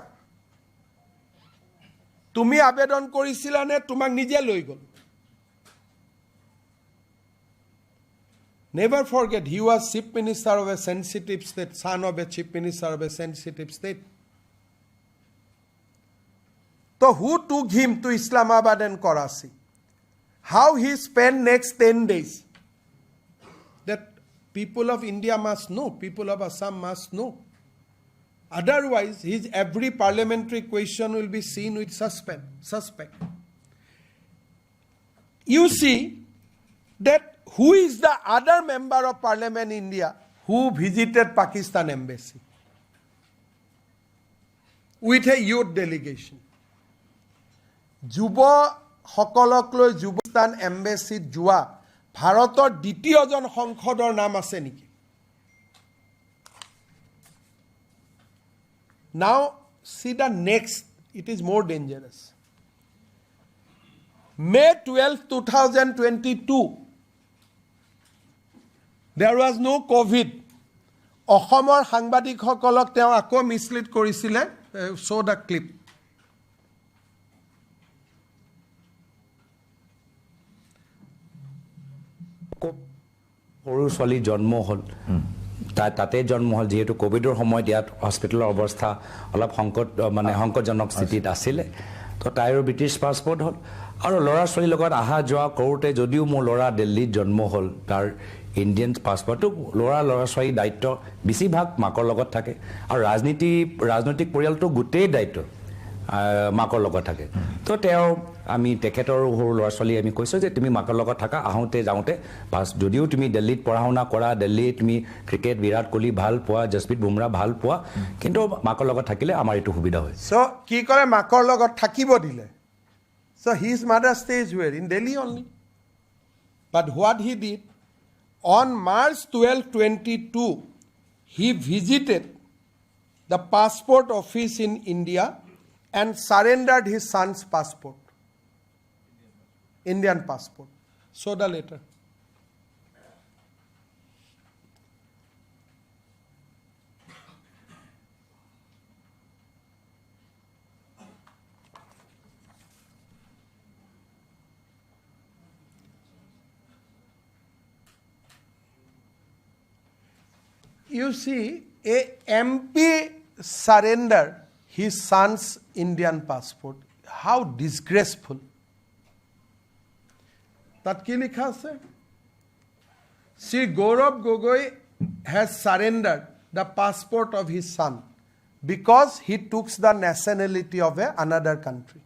তুমি আবেদন কৰিছিলা নে তোমাক নিজে লৈ গল? Never forget, he was chief minister of a sensitive state, son of a chief minister of a sensitive state. So who took him to Islamabad and Karachi? How he spent next 10 days? That people of India must know, people of Assam must know. Otherwise, his every parliamentary question will be seen with suspect. You see that who is the other member of parliament in India who visited Pakistan embassy with a youth delegation? যুৱ সকলক লৈ যুৱস্থান এম্বেছিত যোৱা ভাৰতৰ দ্বিতীয়জন সংসদৰ নাম আছে নেকি? Now see the next, it is more dangerous. May 12, 2022, there was no COVID. অসমৰ সাংবাদিকসকলক তেওঁ আকৌ মিছলিড কৰিছিলে. Show the clip. সৰু ছোৱালী জন্ম হ'ল, তাতে জন্ম হ'ল, যিহেতু কোভিডৰ সময়ত ইয়াত হস্পিটেলৰ অৱস্থা অলপ সংকটজনক স্থিতিত আছিলে, তো তাইৰো ব্ৰিটিছ পাছপৰ্ট হ'ল। আৰু ল'ৰা ছোৱালীৰ লগত অহা যোৱা কৰোঁতে যদিও মোৰ ল'ৰা দিল্লীত জন্ম হ'ল, তাৰ ইণ্ডিয়ান পাছপৰ্টটো ল'ৰা ছোৱালীৰ দায়িত্ব বেছিভাগ মাকৰ লগত থাকে। আৰু ৰাজনৈতিক পৰিয়ালটো গোটেই দায়িত্ব মাকৰ লগত থাকে। তো আমি তেখেতৰ সৰু ল'ৰা ছোৱালী আমি কৈছোঁ যে তুমি মাকৰ লগত থাকা, আহোঁতে যাওঁতে যদিও তুমি দিল্লীত পঢ়া শুনা কৰা, দিল্লীত তুমি ক্ৰিকেট বিৰাট কোহলি ভাল পোৱা, জসপ্ৰীত বুমৰা ভাল পোৱা, কিন্তু মাকৰ লগত থাকিলে আমাৰ এইটো সুবিধা হয়। চ' কি কৰে, মাকৰ লগত থাকিব দিলে। So' his mother stays were in Delhi only. But what he did, on March 12, 2022, he visited the passport office in India and surrendered his son's passport, Indian passport. Show the letter. You see, a MP surrendered his son's Indian passport. How disgraceful. তাত কি লিখা আছে? Sri Gaurav Gogoi has surrendered the passport of his son because he took the nationality of another country.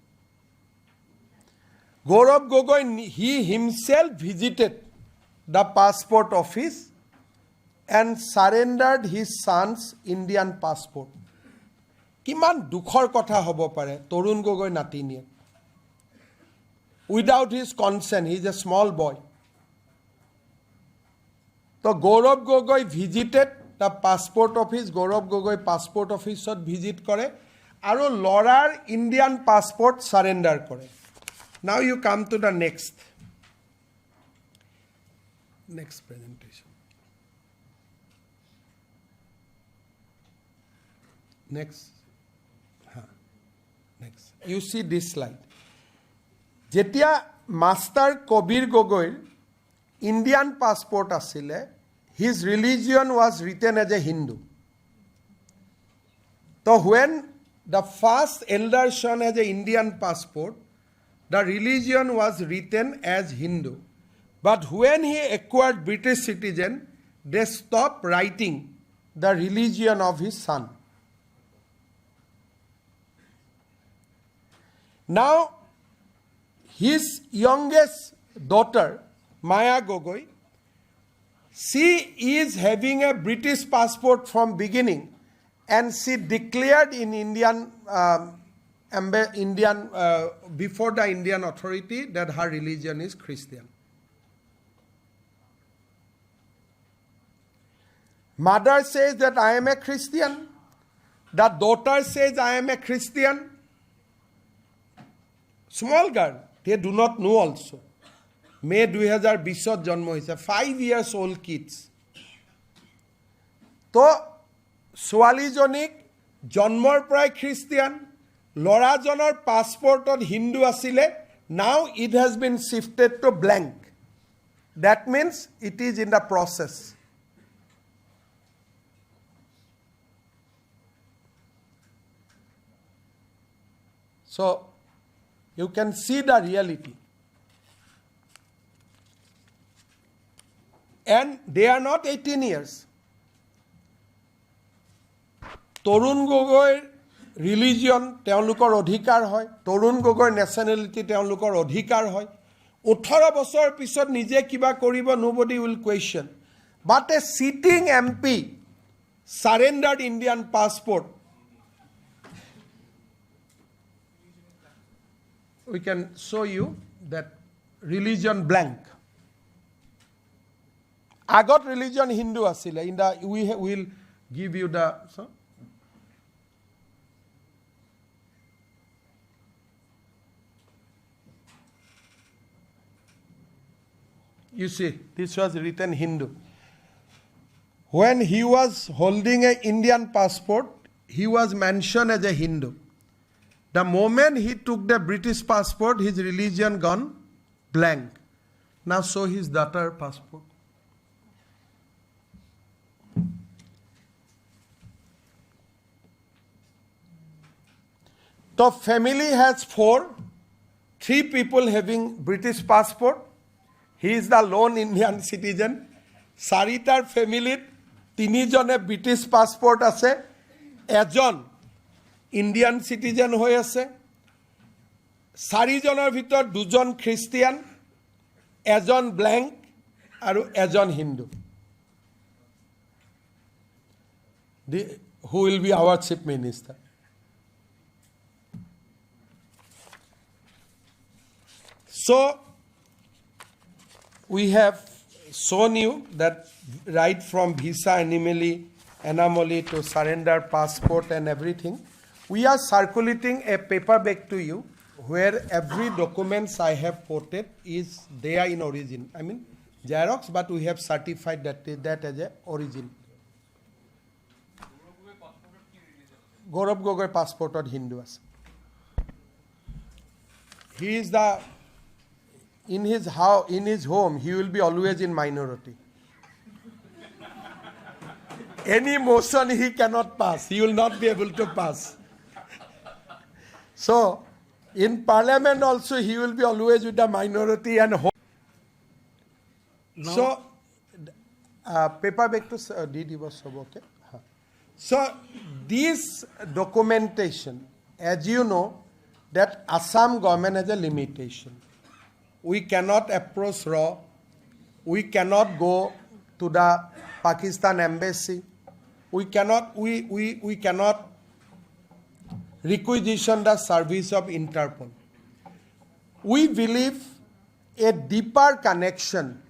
Gaurav Gogoi, he himself visited the passport office and surrendered his son's Indian passport. কিমান দুখৰ কথা হ'ব পাৰে Tarun Gogoi নাতিনিয়ে। Without his consent, he is a small boy. So Gaurav Gogoi visited the passport office, Gaurav Gogoi passport office visit kore, aru lorar Indian passport surrender kore. Now you come to the next presentation. Next. You see this slide. যেতিয়া master কবিৰ গগৈৰ Indian passport আছিলে, his religion was written as a Hindu. So when the first elder son has an Indian passport, the religion was written as Hindu. But when he acquired British citizen, they stopped writing the religion of his son. Now, his youngest daughter, Maya Gogoi, she is having a British passport from beginning, and she declared in before the Indian authority that her religion is Christian. Mother says that I am a Christian. The daughter says I am a Christian. Small girl, they do not know also. May 2020 জন্ম হৈছে, 5 years old kids. তো ছোৱালীজনীক জন্মৰ পৰাই Christian, ল'ৰাজনৰ পাছপৰ্টত হিন্দু আছিলে, now it has been shifted to blank. That means it is in the process. So, you can see the reality. And they are not 18 years. Torun Gogoi religion, তেওঁলোকৰ অধিকাৰ হয়. তৰুণ গগৈৰ নেশ্যনেলিটি তেওঁলোকৰ অধিকাৰ হয়. 18 বছৰ পিছত নিজে কিবা কৰিব, nobody will question. But a sitting MP surrendered Indian passport. We can show you that religion blank. Agot religion Hindu asile. In the we will give you the. So, you see, this was written Hindu. When he was holding an Indian passport, he was mentioned as a Hindu. The moment he took the British passport, his religion gone blank. Now show his daughter passport. The family has 4, 3 people having British passport. He is the lone Indian citizen. Saritar family, 3 jone British passport ase, ejon Indian citizen hoy ase. 4 joner bhitor 2 jon Christian, ejon blank, aru ejon Hindu. Who will be our chief minister? So, we have shown you that right from visa anomaly to surrender passport and everything. We are circulating a paperback to you where every documents I have quoted is there in origin. I mean Xerox, but we have certified that as a origin. Gaurav Gogoi passport or Hindu. He is the in his house, in his home, he will be always in minority. Any motion he cannot pass. He will not be able to pass. So, in parliament also, he will be always with the minority and home. No. So, paperback to DD was okay. So, this documentation, as you know, that Assam government has a limitation. We cannot approach RAW. We cannot go to the Pakistan embassy. We cannot requisition the service of Interpol. We believe a deeper connection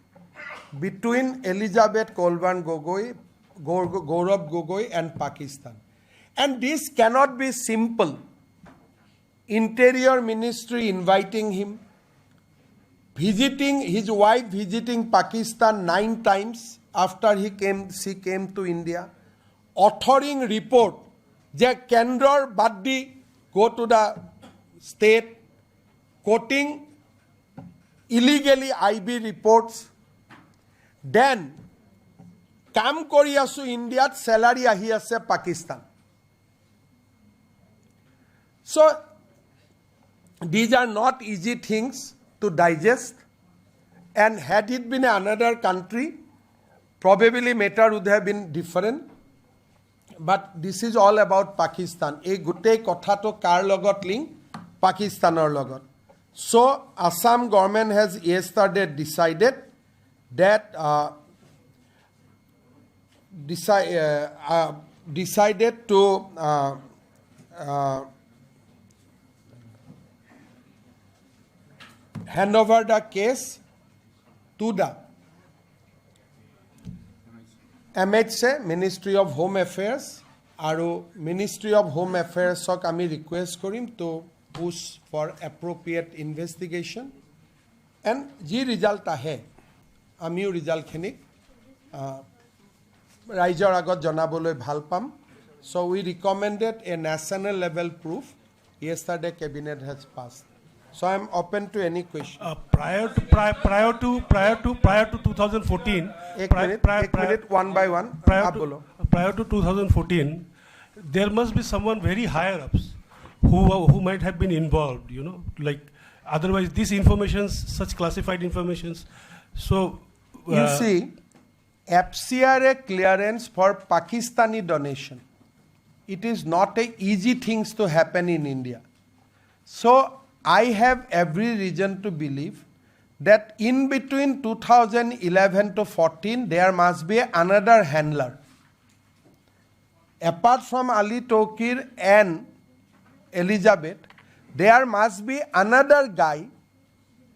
between Elizabeth Colburn Gogoi, Gaurav Gogoi and Pakistan. And this cannot be simple. Interior Ministry inviting him, visiting his wife, visiting Pakistan 9 times after she came to India, authoring report that Kendra Baddi go to the state, quoting illegally IB reports, then কাম কৰি আছো ইণ্ডিয়াত salary আহি আছে Pakistan. So these are not easy things to digest, and had it been another country, probably matter would have been different. But this is all about Pakistan. A gutei kotha to kar logot link Pakistanor logot. So Assam government has yesterday decided that decided to hand over the case to the MHA, Ministry of Home Affairs, and Ministry of Home Affairs sok ami request korim to push for appropriate investigation, and ji result ahe amiu result khinik raijor agot janaboloi bhal pam. So we recommended a national level proof. Yesterday cabinet has passed. So I am open to any question. Prior to 2014, एक minute, one by one. आप बोलो. prior to 2014, there must be someone very higher ups who might have been involved. You know, like otherwise these informations, such classified informations. So You see, FCRA clearance for Pakistani donation. It is not a easy things to happen in India. So I have every reason to believe that in between 2011 to 14, there must be another handler. Apart from Ali Tauqueer and Elizabeth, there must be another guy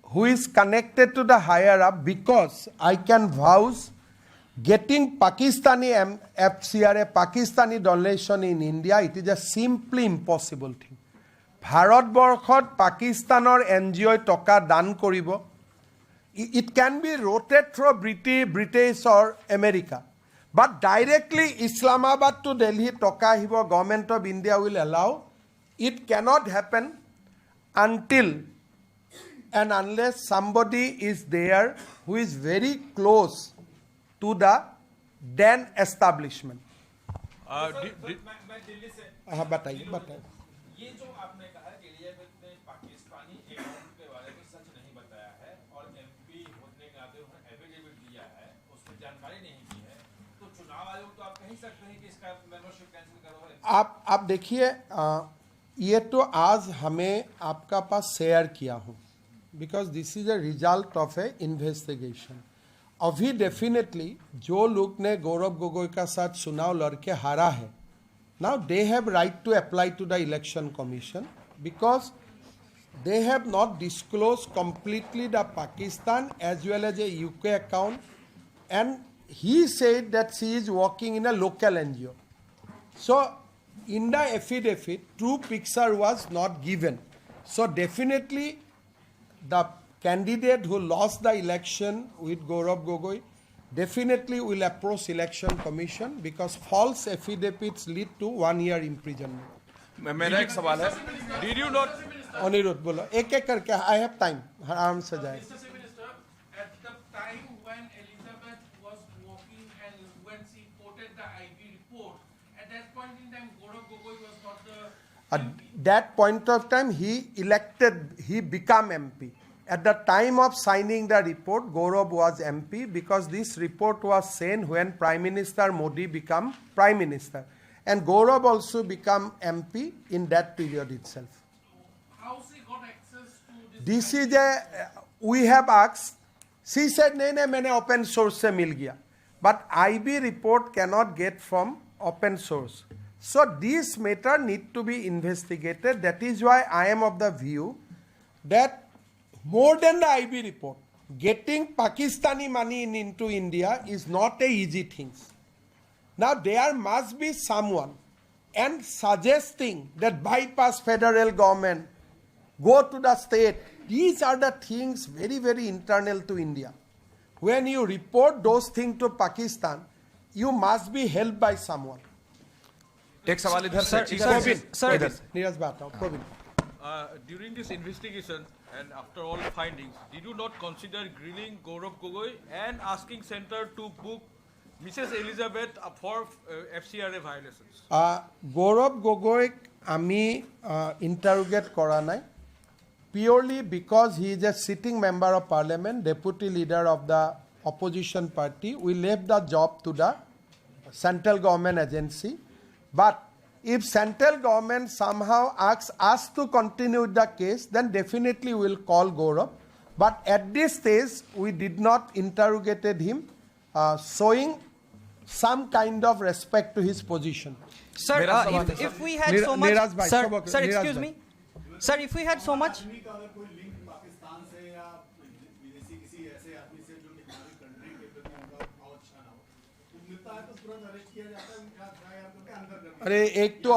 who is connected to the higher up, because I can vouch getting Pakistani FCRA, Pakistani donation in India, it is a simply impossible thing. Bharatborkhot Pakistanor NGO toka dan koribo. It can be rotated through British or America. But directly Islamabad to Delhi toka hibo, government of India will allow. It cannot happen until and unless somebody is there who is very close to the then establishment. बताइए ये जो आपने कहा कि Elizabeth ने Pakistani account के बारे में सच नहीं बताया है और एमपी होने के नाते उन्होंने एफिडेविट दिया है, उसमें जानकारी नहीं दी है, तो चुनाव आयोग तो आप कह ही सकते हैं कि इसका मेंबरशिप कैंसिल करो. आप देखिए, ये तो आज हमें आपका पास शेयर किया हूँ, because this is a result of A investigation. अभी डेफिनेटली जो लोग ने गौरव गोगोई का साथ चुनाव लड़के हारा है, now they have right to apply to the election commission, because they have not disclosed completely the Pakistan as well as a UK account, and he said that she is working in a local NGO. So in the affidavit, true picture was not given. So definitely the candidate who lost the election with Gaurav Gogoi definitely will approach election commission, because false affidavits lead to 1 year imprisonment. मेरा एक सवाल है. Did you not? Anirudh बोलो, एक एक करके. I have time. आराम से जाए. Mr. Chief Minister, at the time when Elizabeth was walking and when she quoted the IB report, at that point in time, Gaurav Gogoi was not the. At that point of time, he became MP. At the time of signing the report, Gaurav was MP, because this report was sent when Prime Minister Modi became Prime Minister. And Gaurav also became MP in that period itself. How she got access to This this? is we have asked. She said, नहीं मैंने open source से मिल गया. But IB report cannot get from open source. So this matter need to be investigated. That is why I am of the view that more than the IB report, getting Pakistani money into India is not a easy thing. Now there must be someone, and suggesting that bypass federal government, go to the state. These are the things very, very internal to India. When you report those things to Pakistan, you must be helped by someone. एक सवाल इधर से. नीरज बात आओ, प्रोविन. During this investigation and after all the findings, did you not consider grilling Gaurav Gogoi and asking center to book Mrs. Elizabeth for FCRA violations? Gaurav Gogoi ami interrogate kora nai, purely because he is a sitting member of parliament, deputy leader of the opposition party. We left the job to the central government agency. But if central government somehow asks us to continue with the case, then definitely we will call Gaurav. But at this stage, we did not interrogated him, showing some kind of respect to his position. Sir, if we had so much, sir, excuse me, sir, if we had so much. अरे एक तो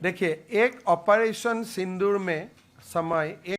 देखिए, एक operation सिंदूर में समय एक